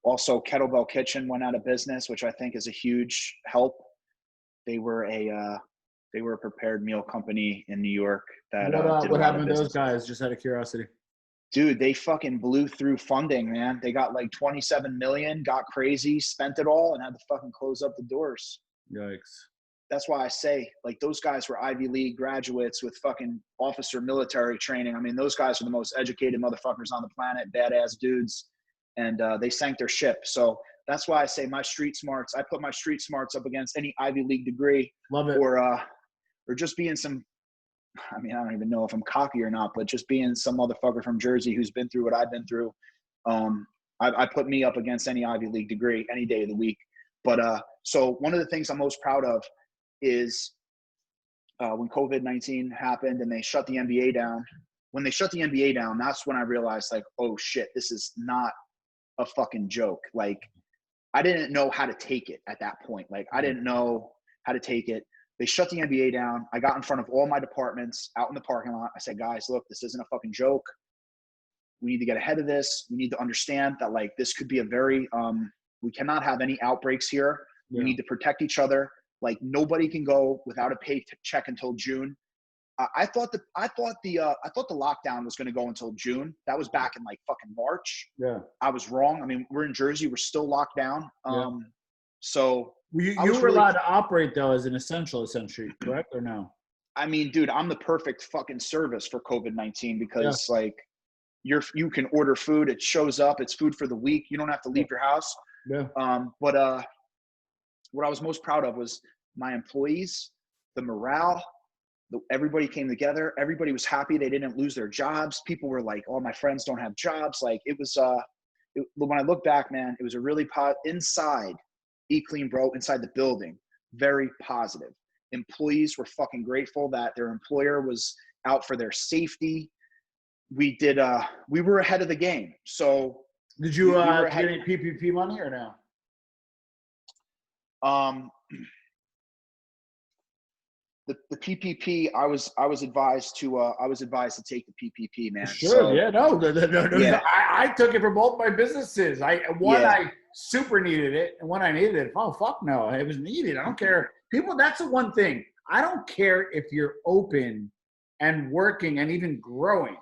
Also Kettlebell Kitchen went out of business, which I think is a huge help. They were a prepared meal company in New York that what happened to those guys, just out of curiosity? Dude, they fucking blew through funding, man. They got like 27 million, got crazy, spent it all, and had to fucking close up the doors. Yikes. That's why I say, like, those guys were Ivy League graduates with fucking officer military training. I mean, those guys are the most educated motherfuckers on the planet, badass dudes, and they sank their ship. So that's why I say I put my street smarts up against any Ivy League degree. Love it. Or just being some, I mean, I don't even know if I'm cocky or not, but just being some motherfucker from Jersey who's been through what I've been through. I put me up against any Ivy League degree any day of the week. But so one of the things I'm most proud of is when COVID-19 happened and they shut the NBA down. When they shut the NBA down, that's when I realized, like, oh shit, this is not a fucking joke. Like, I didn't know how to take it at that point. Like, I didn't know how to take it. They shut the NBA down. I got in front of all my departments out in the parking lot. I said, guys, look, this isn't a fucking joke. We need to get ahead of this. We need to understand that, like, this could be a very, we cannot have any outbreaks here. Yeah. We need to protect each other. Like, nobody can go without a paycheck until June. I thought the lockdown was going to go until June. That was back in like fucking March. Yeah. I was wrong. I mean, we're in Jersey. We're still locked down. So you were allowed to operate though as an essential, correct or no? I mean, dude, I'm the perfect fucking service for COVID-19 because like you can order food. It shows up. It's food for the week. You don't have to leave your house. Yeah. But what I was most proud of was my employees, the morale. Everybody came together. Everybody was happy. They didn't lose their jobs. People were like, oh, my friends don't have jobs. Like, it was, when I look back, man, it was a really inside Eat Clean Bro, inside the building, very positive. Employees were fucking grateful that their employer was out for their safety. We were ahead of the game. So did you get any PPP money or no? The PPP, I was advised to take the PPP, man. Sure, so, yeah, no. I took it for both my businesses. I super needed it, and when I needed it, oh fuck no, it was needed. I don't care. People, that's the one thing. I don't care if you're open and working and even growing.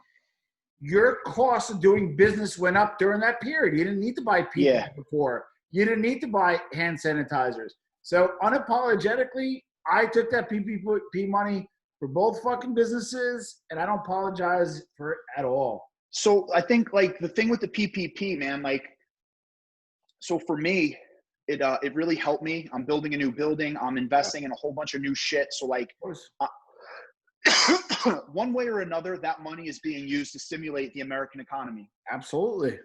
Your cost of doing business went up during that period. You didn't need to buy PPP before. You didn't need to buy hand sanitizers. So unapologetically, I took that PPP money for both fucking businesses, and I don't apologize for it at all. So I think, like, the thing with the PPP, man, like, so for me, it really helped me. I'm building a new building. I'm investing in a whole bunch of new shit. So like, one way or another, that money is being used to stimulate the American economy. Absolutely.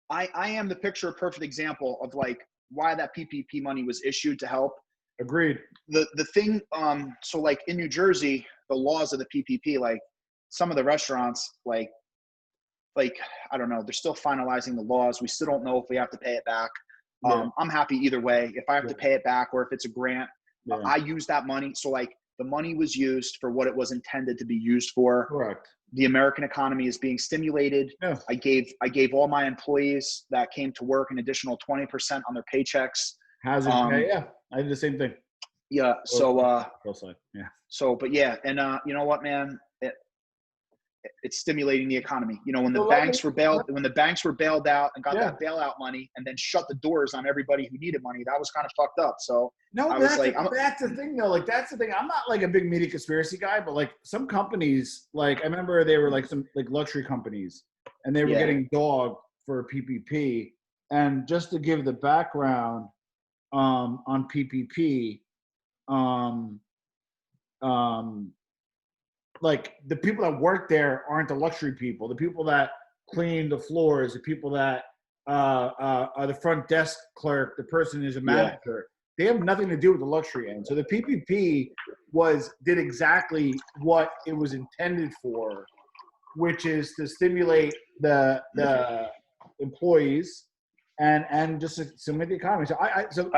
I am the picture perfect example of like why that PPP money was issued to help. Agreed. The thing, so like in New Jersey, the laws of the PPP, like some of the restaurants, like I don't know, they're still finalizing the laws. We still don't know if we have to pay it back. I'm happy either way. If I have to pay it back or if it's a grant, I use that money. So like the money was used for what it was intended to be used for. Correct. The American economy is being stimulated. Yeah. I gave all my employees that came to work an additional 20% on their paychecks. Hazard pay, yeah. I did the same thing. Yeah. So yeah. So, but yeah, and you know what, man? It's stimulating the economy. You know, when the banks were bailed out and got that bailout money, and then shut the doors on everybody who needed money, that was kind of fucked up. So that's the thing though. Like that's the thing. I'm not like a big media conspiracy guy, but like some companies, like I remember they were like some like luxury companies, and they were getting dogged for PPP. And just to give the background on PPP, like the people that work there aren't the luxury people. The people that clean the floors, the people that are the front desk clerk, the person who's a manager, they have nothing to do with the luxury end. So the PPP did exactly what it was intended for, which is to stimulate the employees and just stimulate the economy. So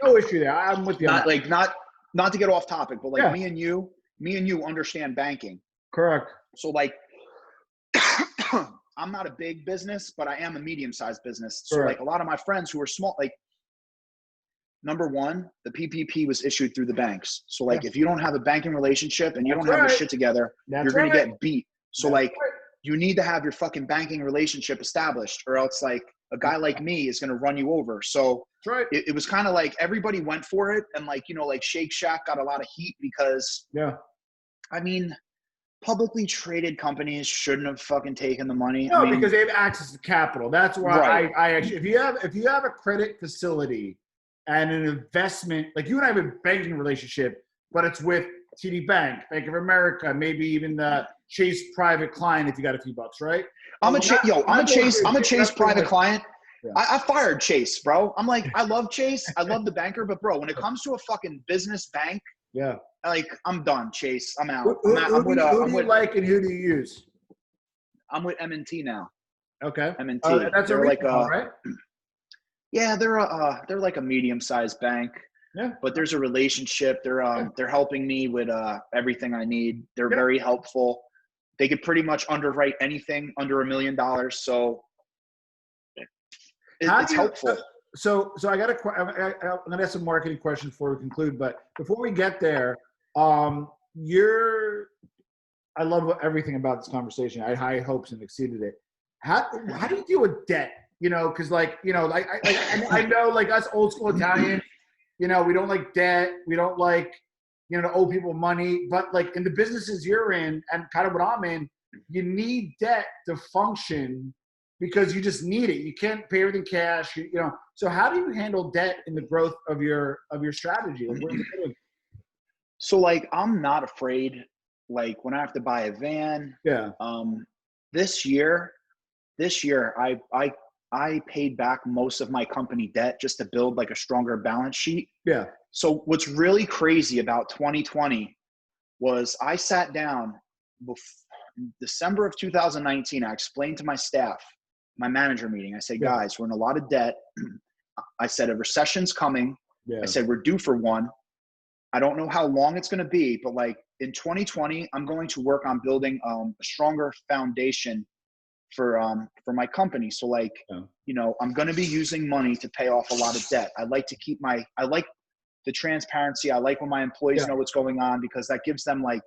no issue there. I'm with you. Not to get off topic, but like me and you understand banking. Correct. So like, I'm not a big business, but I am a medium-sized business. So like a lot of my friends who are small, like number one, the PPP was issued through the banks. So like, if you don't have a banking relationship and you don't have your shit together, you're going to get beat. So you need to have your fucking banking relationship established, or else like a guy like me is going to run you over. So it was kind of like everybody went for it. And like, you know, like Shake Shack got a lot of heat because, I mean, publicly traded companies shouldn't have fucking taken the money. No, because they have access to capital. That's why I actually, if you have a credit facility and an investment, like you and I have a banking relationship, but it's with TD Bank, Bank of America, maybe even the Chase private client if you got a few bucks, right? I'm a Chase private client. I fired Chase, bro. I'm like, I love Chase. I love the banker, but bro, when it comes to a fucking business bank, like I'm done, Chase. I'm out. Who do you like and who do you use? I'm with M&T now. Okay. M&T. That's they're like right? Yeah, they're like a medium-sized bank. Yeah. But there's a relationship. They're helping me with everything I need. They're very helpful. They could pretty much underwrite anything under $1 million. So it's helpful. So I'm gonna ask some marketing questions before we conclude. But before we get there, I love everything about this conversation. I had high hopes and exceeded it. How do you deal with debt? You know, because like you know, I know like us old school Italians, you know, we don't like debt. We don't like to owe people money. But like in the businesses you're in and kind of what I'm in, you need debt to function. Because you just need it. You can't pay everything cash, you know. So how do you handle debt in the growth of your strategy? Like, what are you doing? So like, I'm not afraid. Like when I have to buy a van. Yeah. This year, I paid back most of my company debt just to build like a stronger balance sheet. Yeah. So what's really crazy about 2020 was I sat down in December of 2019. I explained to my staff. My manager meeting. I said, guys, we're in a lot of debt. I said, a recession's coming. Yeah. I said, we're due for one. I don't know how long it's going to be, but like in 2020, I'm going to work on building a stronger foundation for my company. So like, you know, I'm going to be using money to pay off a lot of debt. I like the transparency. I like when my employees know what's going on because that gives them like,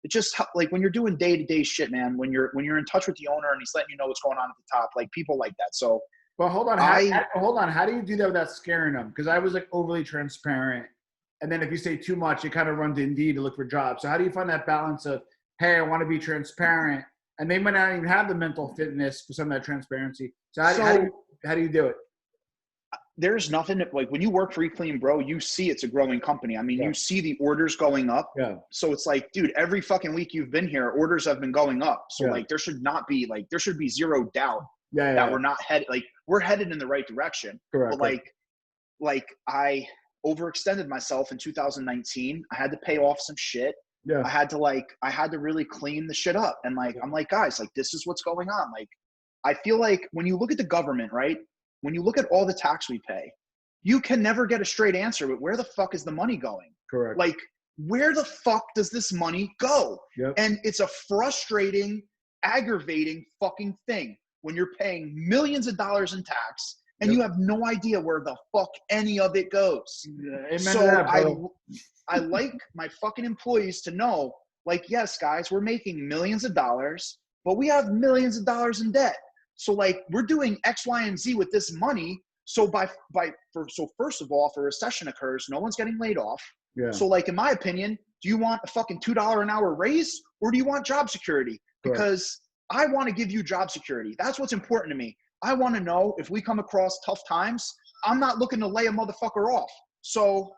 it just like when you're doing day-to-day shit, man, when you're in touch with the owner and he's letting you know what's going on at the top, like people like that. So, well, hold on. How do you do that without scaring them? Because I was like overly transparent. And then if you say too much, it kind of runs to Indeed to look for jobs. So how do you find that balance of, hey, I want to be transparent. And they might not even have the mental fitness for some of that transparency. So how do you do it? there's nothing that, like when you work for eClean Bro, you see it's a growing company. I mean, you see the orders going up. Yeah. So it's like, dude, every fucking week you've been here, orders have been going up. So Yeah. like there should be zero doubt Yeah. that we're headed in the right direction. Correct. But like I overextended myself in 2019. I had to pay off some shit. Yeah. I had to really clean the shit up. And like, I'm like, guys, like this is what's going on. Like, I feel like when you look at the government, right? When you look at all the tax we pay, you can never get a straight answer, but where the fuck is the money going? Correct. Like, where the fuck does this money go? Yep. And it's a frustrating, aggravating fucking thing when you're paying millions of dollars in tax and you have no idea where the fuck any of it goes. Amen So to that, bro. I like my fucking employees to know, like, yes, guys, we're making millions of dollars, but we have millions of dollars in debt. So like we're doing X, Y, and Z with this money. So first of all, if a recession occurs, no one's getting laid off. Yeah. So like in my opinion, do you want a fucking $2 an hour raise or do you want job security? Because I want to give you job security. That's what's important to me. I want to know if we come across tough times, I'm not looking to lay a motherfucker off. So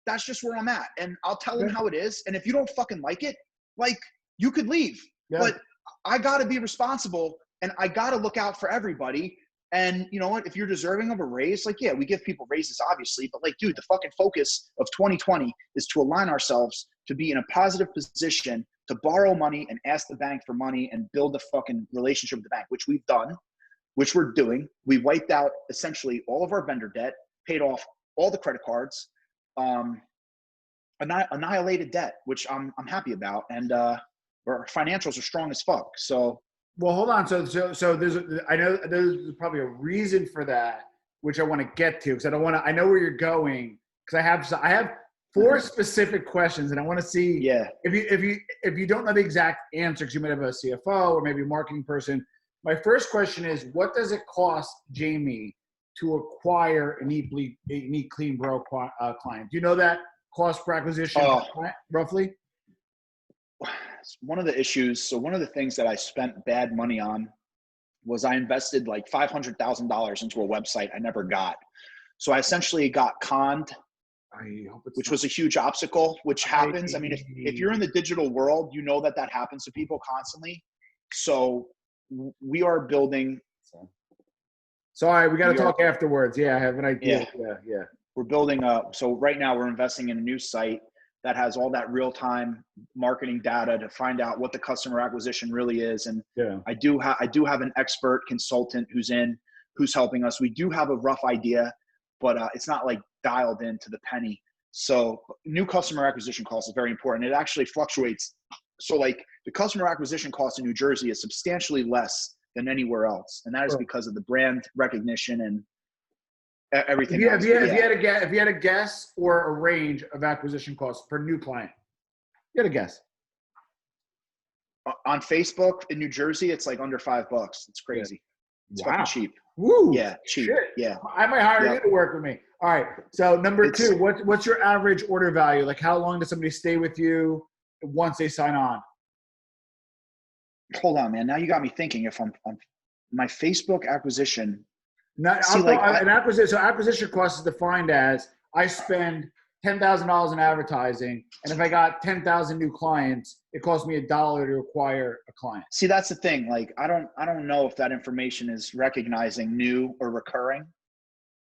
that's just where I'm at. And I'll tell them how it is. And if you don't fucking like it, like you could leave. Yeah. But I got to be responsible. And I got to look out for everybody. And you know what? If you're deserving of a raise, like, yeah, we give people raises, obviously. But like, dude, the fucking focus of 2020 is to align ourselves to be in a positive position to borrow money and ask the bank for money and build a fucking relationship with the bank, which we've done, which we're doing. We wiped out essentially all of our vendor debt, paid off all the credit cards, annihilated debt, which I'm happy about. And our financials are strong as fuck. So. Well, hold on. So I know there's probably a reason for that, which I want to get to because I know where you're going because I have 4 specific questions and I want to see if you don't know the exact answer because you might have a CFO or maybe a marketing person. My first question is, what does it cost Jamie to acquire an eClean Bro client? Do you know that cost per acquisition roughly? One of the issues, so one of the things that I spent bad money on was I invested like $500,000 into a website I never got. So I essentially got conned, which was a huge obstacle, which happens. I mean, if you're in the digital world, you know that happens to people constantly. So we are building. Sorry, we got to talk afterwards. Yeah, I have an idea. Yeah. We're building so right now we're investing in a new site that has all that real-time marketing data to find out what the customer acquisition really is. And I do have an expert consultant who's helping us. We do have a rough idea, but it's not like dialed in to the penny. So new customer acquisition cost is very important. It actually fluctuates. So like the customer acquisition cost in New Jersey is substantially less than anywhere else. And that is because of the brand recognition and everything. If you had a guess or a range of acquisition costs per new client, you had a guess. On Facebook in New Jersey, it's like under $5. It's crazy. It's fucking cheap. Woo! Yeah, cheap. Shit. Yeah. I might hire you to work with me. All right. So number 2, what's your average order value? Like how long does somebody stay with you once they sign on? Hold on, man. Now you got me thinking. If I'm my Facebook acquisition. Acquisition cost is defined as I spend $10,000 in advertising, and if I got 10,000 new clients, it costs me $1 to acquire a client. See, that's the thing. Like, I don't know if that information is recognizing new or recurring.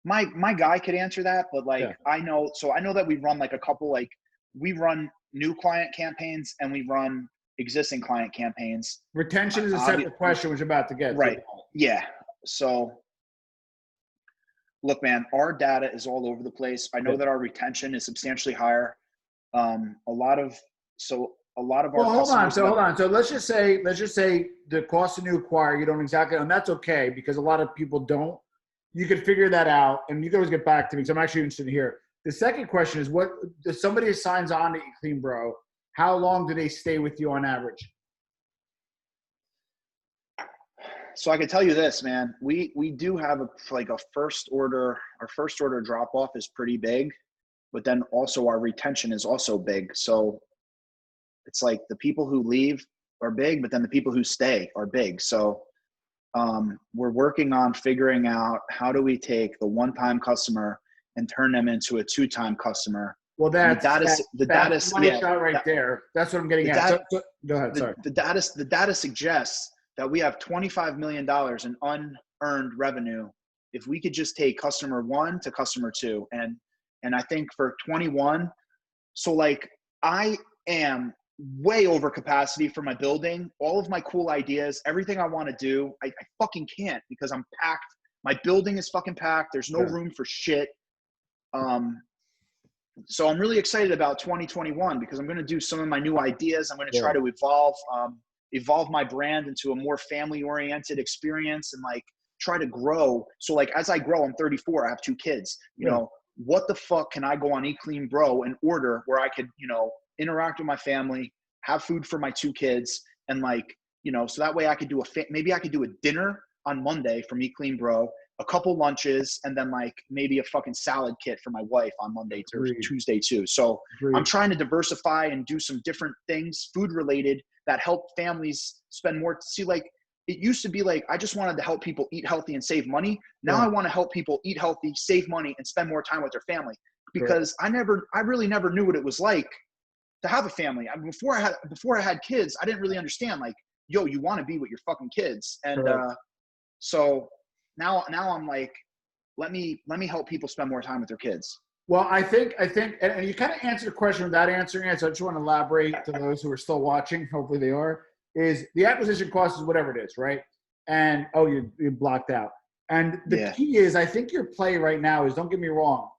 My guy could answer that, but I know that we run like a couple, like we run new client campaigns and we run existing client campaigns. Retention is a separate question, which I'm about to get. Right. Yeah. So look, man, our data is all over the place. I know that our retention is substantially higher. A lot of our hold on. So let's just say the cost of new acquire, you don't exactly, and that's okay because a lot of people don't. You can figure that out, and you can always get back to me. So I'm actually interested in here. The second question is, what if somebody signs on to eClean Bro? How long do they stay with you on average? So I can tell you this, man. We do have a first order. Our first order drop off is pretty big, but then also our retention is also big. So it's like the people who leave are big, but then the people who stay are big. So we're working on figuring out how do we take the one-time customer and turn them into a two-time customer. Well, that's money shot right there. That's what I'm getting at. So, go ahead. Sorry. The data suggests that we have $25 million in unearned revenue if we could just take customer 1 to customer 2. And I think for 21, so like I am way over capacity for my building. All of my cool ideas, everything I want to do, I fucking can't because I'm packed. My building is fucking packed. There's no room for shit. So I'm really excited about 2021 because I'm going to do some of my new ideas. I'm going to try to evolve my brand into a more family-oriented experience and like try to grow. So like as I grow, I'm 34. I have 2 kids. You know, what the fuck can I go on Eat Clean Bro and order where I could, you know, interact with my family, have food for my 2 kids, and like, you know, so that way I could do maybe I could do a dinner on Monday from Eat Clean Bro, a couple lunches, and then like maybe a fucking salad kit for my wife on Monday to Tuesday too. So I'm trying to diversify and do some different things, food related, that help families spend more. See, like it used to be like, I just wanted to help people eat healthy and save money. Now I want to help people eat healthy, save money, and spend more time with their family because I really never knew what it was like to have a family. I mean, before I had kids, I didn't really understand like, yo, you want to be with your fucking kids. And, so now I'm like, let me help people spend more time with their kids. Well, I think, and you kind of answered the question without answering it. So I just want to elaborate to those who are still watching. Hopefully they are. Is the acquisition cost is whatever it is, right? And you blocked out. And the key is, I think your play right now is, don't get me wrong,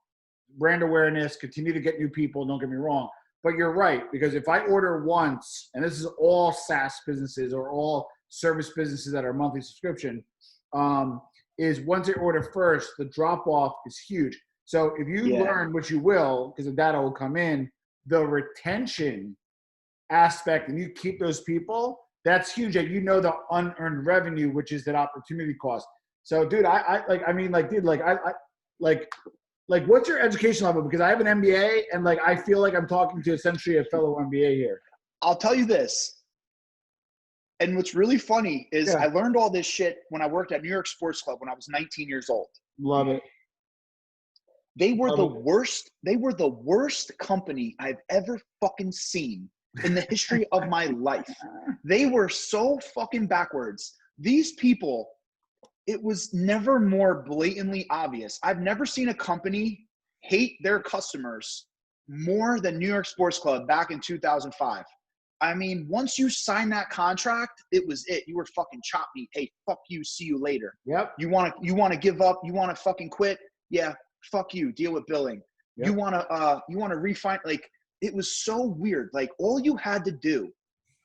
brand awareness, continue to get new people. Don't get me wrong, but you're right, because if I order once, and this is all SaaS businesses or all service businesses that are monthly subscription. Is once they order first, the drop off is huge. So if you learn, which you will, because the data will come in, the retention aspect, and you keep those people, that's huge. And you know the unearned revenue, which is that opportunity cost. So, dude, what's your education level? Because I have an MBA, and like I feel like I'm talking to essentially a fellow MBA here. I'll tell you this. And what's really funny is I learned all this shit when I worked at New York Sports Club when I was 19 years old. Love it. They were the worst. They were the worst company I've ever fucking seen in the history of my life. They were so fucking backwards. These people, it was never more blatantly obvious. I've never seen a company hate their customers more than New York Sports Club back in 2005. I mean, once you sign that contract, it was it. You were fucking chop meat. Hey, fuck you. See you later. Yep. You want to give up? You want to fucking quit? Yeah. Fuck you. Deal with billing. Yep. You want to refine? Like, it was so weird. Like, all you had to do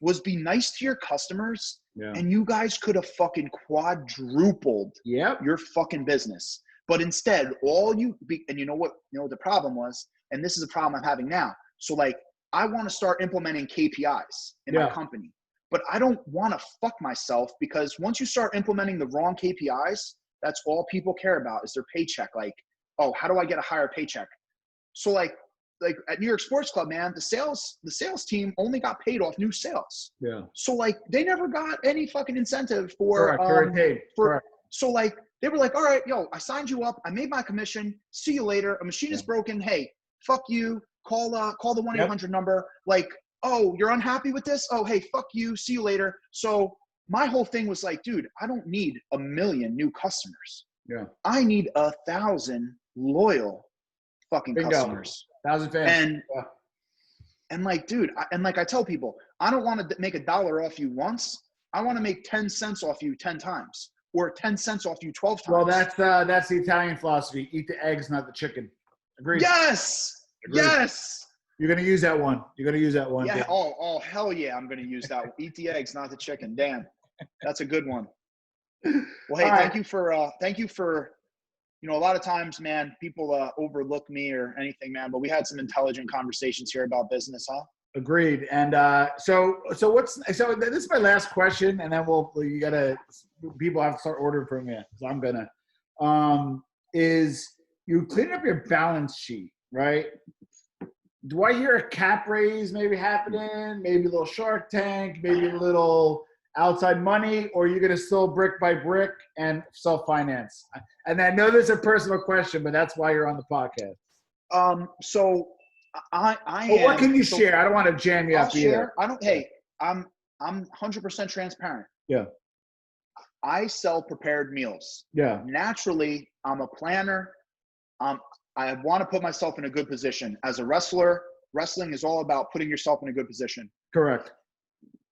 was be nice to your customers, and you guys could have fucking quadrupled your fucking business. But instead, and you know what the problem was, and this is a problem I'm having now. So like, I want to start implementing KPIs in my company, but I don't want to fuck myself, because once you start implementing the wrong KPIs, that's all people care about is their paycheck. Like, oh, how do I get a higher paycheck? So like at New York Sports Club, man, the sales team only got paid off new sales. Yeah. So like they never got any fucking incentive for, so like they were like, all right, yo, I signed you up. I made my commission. See you later. A machine is broken. Hey, fuck you. Call the 1-800 number. Like, oh, you're unhappy with this? Oh, hey, fuck you. See you later. So my whole thing was like, dude, I don't need 1 million new customers. Yeah. I need 1,000 loyal fucking customers. 1,000 fans. And like, dude, I tell people, I don't want to make $1 off you once. I want to make 10 cents off you 10 times, or 10 cents off you 12 times. Well, that's the Italian philosophy. Eat the eggs, not the chicken. Agreed. Yes. Agreed. Yes. You're going to use that one. Yeah. Dude. Oh, hell yeah. I'm going to use that one. Eat the eggs, not the chicken. Damn. That's a good one. Well, hey, thank you for, a lot of times, man, people overlook me or anything, man, but we had some intelligent conversations here about business, huh? Agreed. And so this is my last question, and then people have to start ordering from you. So I'm going to, is you clean up your balance sheet, right? Do I hear a cap raise maybe happening? Maybe a little Shark Tank, maybe a little outside money, or are you going to still brick by brick and self-finance? And I know this is a personal question, but that's why you're on the podcast. So I Well, what am. can you so share? I don't want to jam you I'll up either. share. I don't. Hey, I'm 100% transparent. Yeah. I sell prepared meals. Yeah. Naturally, I'm a planner. I want to put myself in a good position. As a wrestler, wrestling is all about putting yourself in a good position. Correct.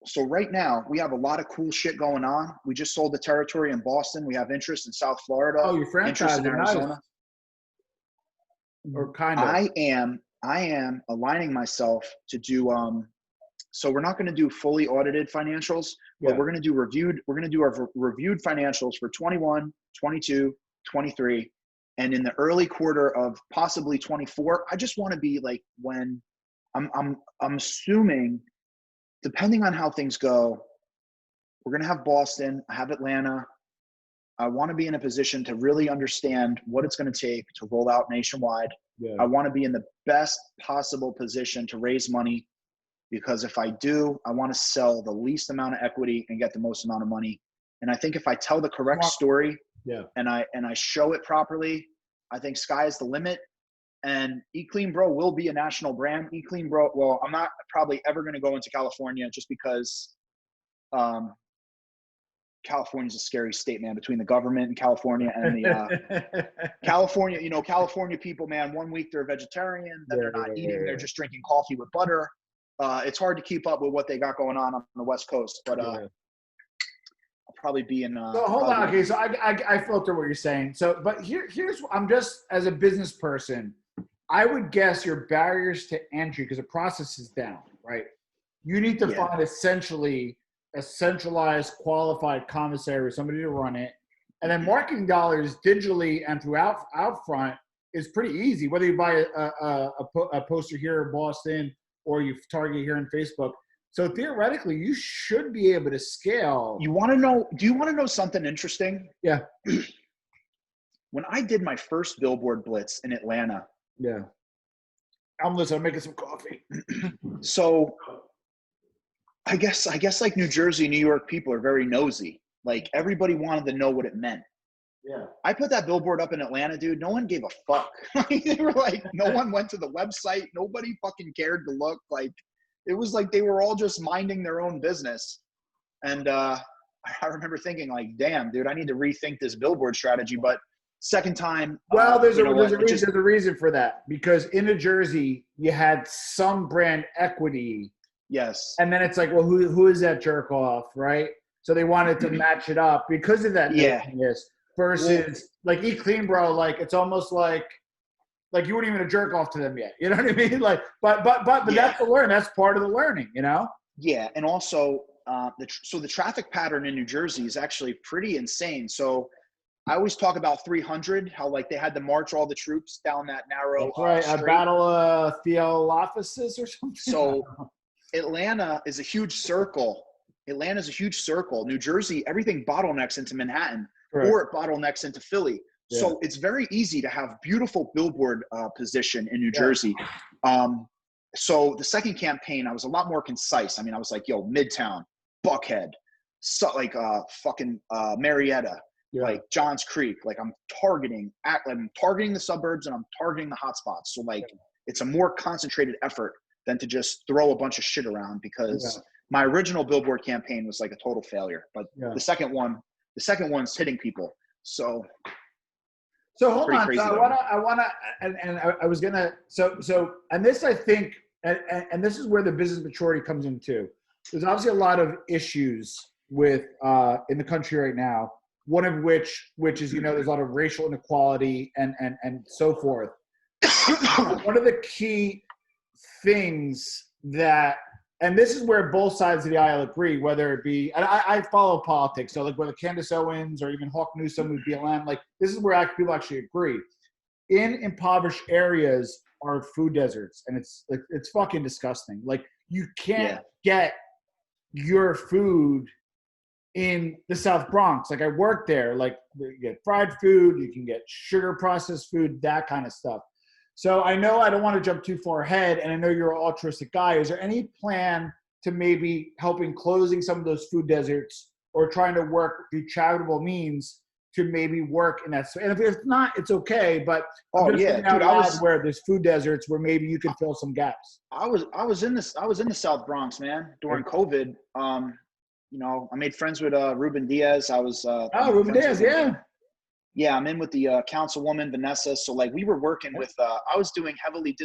So right now, we have a lot of cool shit going on. We just sold the territory in Boston. We have interest in South Florida. Oh, you're interest in franchising, Arizona. nice. Or kind of. I am aligning myself to do so we're not going to do fully audited financials, but we're going to do our reviewed financials for 21, 22, 23, and in the early quarter of possibly 24. I just want to be like, when I'm assuming, depending on how things go, we're going to have Boston, I have Atlanta. I want to be in a position to really understand what it's going to take to roll out nationwide. Yeah. I want to be in the best possible position to raise money, because if I do, I want to sell the least amount of equity and get the most amount of money. And I think if I tell the correct story, and I show it properly, I think sky is the limit. And eClean Bro will be a national brand. eClean Bro, well, I'm not probably ever going to go into California, just because California's a scary state, man, between the government in California and the California, California people, man, 1 week they're vegetarian, then they're not eating, they're just drinking coffee with butter. It's hard to keep up with what they got going on the West Coast, but I'll probably be in. So hold on, okay. So I filter what you're saying. So, but here's I'm just, as a business person, I would guess your barriers to entry, because the process is down, right? You need to find essentially a centralized, qualified commissary, somebody to run it, and then marketing dollars digitally and throughout out front is pretty easy. Whether you buy a poster here in Boston or you target here in Facebook. So theoretically, you should be able to scale. Do you want to know something interesting? Yeah. When I did my first billboard blitz in Atlanta. Yeah. I'm making some coffee. So I guess like New Jersey, New York people are very nosy. Like, everybody wanted to know what it meant. Yeah. I put that billboard up in Atlanta, dude. No one gave a fuck. They were like, no one went to the website. Nobody fucking cared to look. Like, it was like they were all just minding their own business. And I remember thinking, like, damn, dude, I need to rethink this billboard strategy. But second time. Well, there's a reason for that, because in New Jersey, you had some brand equity. Yes. And then it's like, well, who is that jerk off, right? So they wanted to match it up because of that. Yeah. Versus like eClean Bro, like it's almost like you weren't even a jerk off to them yet. You know what I mean? Like, but that's the learn. That's part of the learning, you know? Yeah, and also the traffic pattern in New Jersey is actually pretty insane. So I always talk about 300, how like they had to march all the troops down that narrow. That's right, a battle of Theophilis or something. So Atlanta is a huge circle. New Jersey, everything bottlenecks into Manhattan. Correct. Or it bottlenecks into Philly. Yeah. So it's very easy to have beautiful billboard position in New Jersey. So the second campaign, I was a lot more concise. I mean, I was like, yo, Midtown, Buckhead, Marietta, like Johns Creek. Like, I'm targeting the suburbs and I'm targeting the hotspots. So like, it's a more concentrated effort than to just throw a bunch of shit around, because my original billboard campaign was like a total failure. But the second one's hitting people. So hold on. So I was gonna. And this, I think, and this is where the business maturity comes in too. There's obviously a lot of issues with in the country right now. One of which is, there's a lot of racial inequality and so forth. One of the key things that, and this is where both sides of the aisle agree, whether it be, and I follow politics, so like whether Candace Owens or even Hawk Newsom with BLM, like this is where people actually agree. In impoverished areas are food deserts, and it's fucking disgusting. Like, you can't get your food in the South Bronx. Like, I worked there. Like, you get fried food, you can get sugar processed food, that kind of stuff. So I know I don't want to jump too far ahead, and I know you're an altruistic guy. Is there any plan to maybe helping closing some of those food deserts or trying to work through charitable means to maybe work in that. And if it's not, it's okay. But I'm just thinking out loud where there's food deserts where maybe you can fill some gaps. I was in the South Bronx, man, during COVID. You know, I made friends with Ruben Diaz. I was Ruben Diaz, yeah. Yeah, I'm in with the councilwoman Vanessa. So like we were working with. I was doing heavily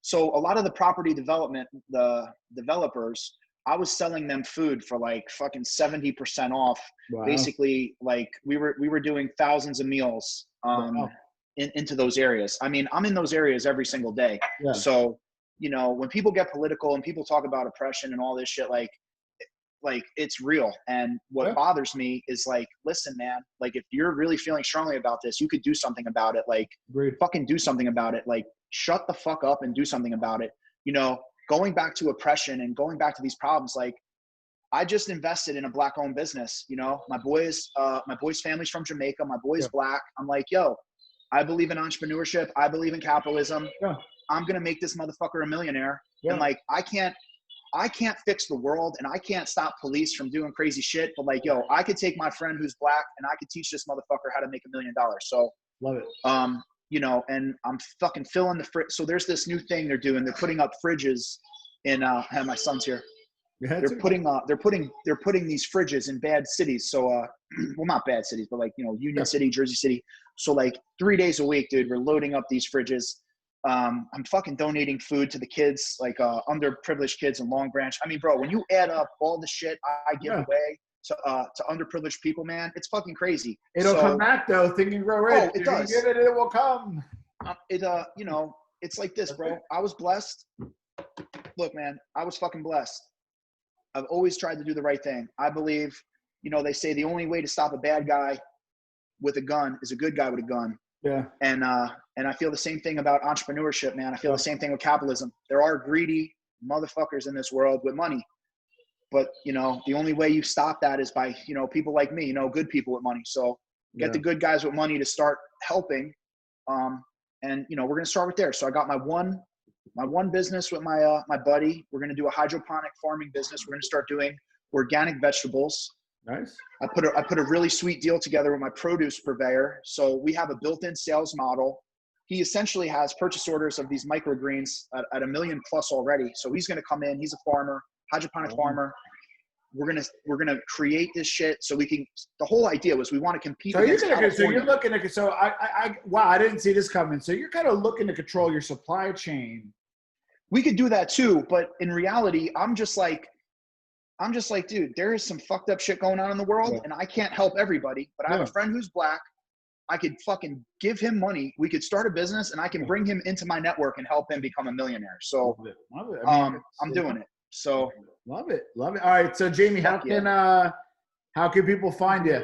So a lot of the property development, the developers, I was selling them food for like fucking 70% off. Wow. Basically, like we were doing thousands of meals into those areas. I mean, I'm in those areas every single day. Yeah. So, you know, when people get political and people talk about oppression and all this shit, like it's real. And what bothers me is like, listen, man, like if you're really feeling strongly about this, you could do something about it. Like fucking do something about it. Like shut the fuck up and do something about it. You know, going back to oppression and going back to these problems, like I just invested in a black owned business. You know, my boy's family's from Jamaica. My boy's black. I'm like, yo, I believe in entrepreneurship. I believe in capitalism. Yeah. I'm going to make this motherfucker a millionaire. Yeah. And like, I can't fix the world and I can't stop police from doing crazy shit. But like, yo, I could take my friend who's black and I could teach this motherfucker how to make $1 million. So love it. You know, and I'm fucking filling the fridge. So there's this new thing they're doing. They're putting up fridges in, my son's here. They're putting these fridges in bad cities. So, well, not bad cities, but like, you know, Union City, Jersey City. So like 3 days a week, dude, we're loading up these fridges. I'm fucking donating food to the kids, like underprivileged kids in Long Branch. I mean, bro, when you add up all the shit I give away to underprivileged people, man, it's fucking crazy. It'll come back though. Thinking grow rich. Oh, it does. Give it will come. You know, it's like this, bro. I was blessed. Look, man, I was fucking blessed. I've always tried to do the right thing. I believe, you know, they say the only way to stop a bad guy with a gun is a good guy with a gun. Yeah. And I feel the same thing about entrepreneurship, man. I feel the same thing with capitalism. There are greedy motherfuckers in this world with money. But, you know, the only way you stop that is by, you know, people like me, you know, good people with money. So get the good guys with money to start helping. And, you know, we're going to start with there. So I got my one business with my buddy. We're going to do a hydroponic farming business. We're going to start doing organic vegetables. Nice. I put a really sweet deal together with my produce purveyor. So we have a built-in sales model. He essentially has purchase orders of these microgreens at $1 million plus already. So he's going to come in. He's a farmer, hydroponic farmer. We're gonna create this shit so we can. The whole idea was we want to compete. So you're looking at. So wow, I didn't see this coming. So you're kind of looking to control your supply chain. We could do that too, but in reality, I'm just like, dude, there is some fucked up shit going on in the world, and I can't help everybody. But I have a friend who's black. I could fucking give him money. We could start a business, and I can bring him into my network and help him become a millionaire. So, love it. I mean, I'm doing it. So love it. All right. So Jamie, how can people find you?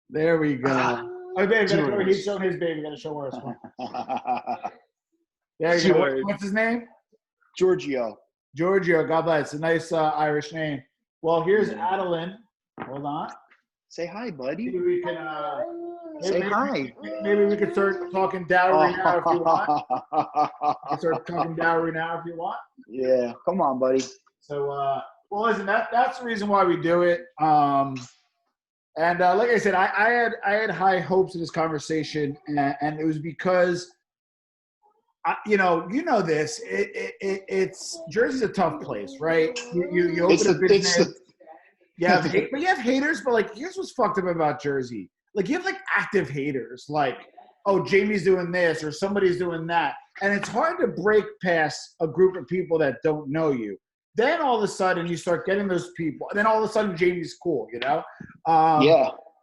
There we go. Oh, babe, he's showing his baby. Gotta show us one. There you go. What's his name? Giorgio. God bless. A nice Irish name. Well, here's Adeline. Hold on. Say hi, buddy. Maybe we can say hi. Maybe we could start talking dowry now if you want. Yeah, come on, buddy. So, well, listen, that's the reason why we do it. And like I said, I had high hopes of this conversation, and it was because, you know this. It's Jersey's a tough place, right? You open a business. But you have haters. But like, here's what's fucked up about Jersey. Like, you have like active haters. Like, oh, Jamie's doing this or somebody's doing that, and it's hard to break past a group of people that don't know you. Then all of a sudden you start getting those people, and then all of a sudden Jamie's cool, you know?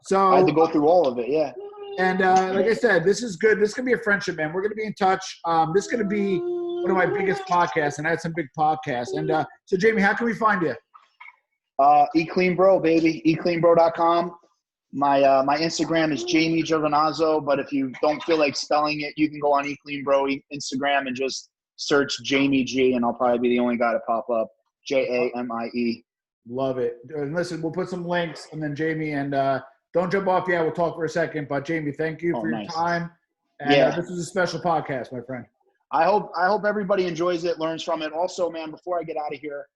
So I had to go through all of it, yeah. And like I said, this is good. This could be a friendship, man. We're going to be in touch. This is going to be one of my biggest podcasts, and I had some big podcasts. And so, Jamie, how can we find you? eCleanBro, baby. eCleanBro.com. My Instagram is Jamie Giovinazzo, but if you don't feel like spelling it, you can go on eCleanBro Instagram and just search Jamie G, and I'll probably be the only guy to pop up. Jamie. Love it. And listen, we'll put some links, and then Jamie, and don't jump off yet. We'll talk for a second. But Jamie, thank you for your time. And this is a special podcast, my friend. I hope everybody enjoys it, learns from it. Also, man, before I get out of here,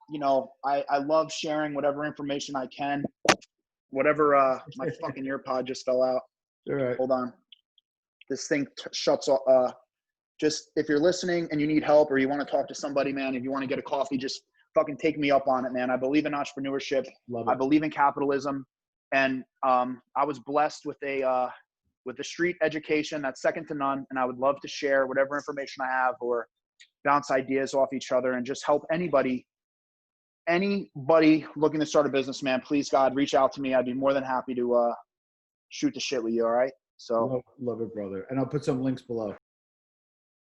you know, I love sharing whatever information I can. Whatever, my fucking earpod just fell out. All right. Hold on. This thing shuts off. Just if you're listening and you need help or you want to talk to somebody, man, if you want to get a coffee, just fucking take me up on it, man. I believe in entrepreneurship. Love it. I believe in capitalism. And I was blessed with a street education that's second to none. And I would love to share whatever information I have or bounce ideas off each other and just help anybody looking to start a business, man. Please, God, reach out to me. I'd be more than happy to shoot the shit with you. All right. So Love it, brother. And I'll put some links below.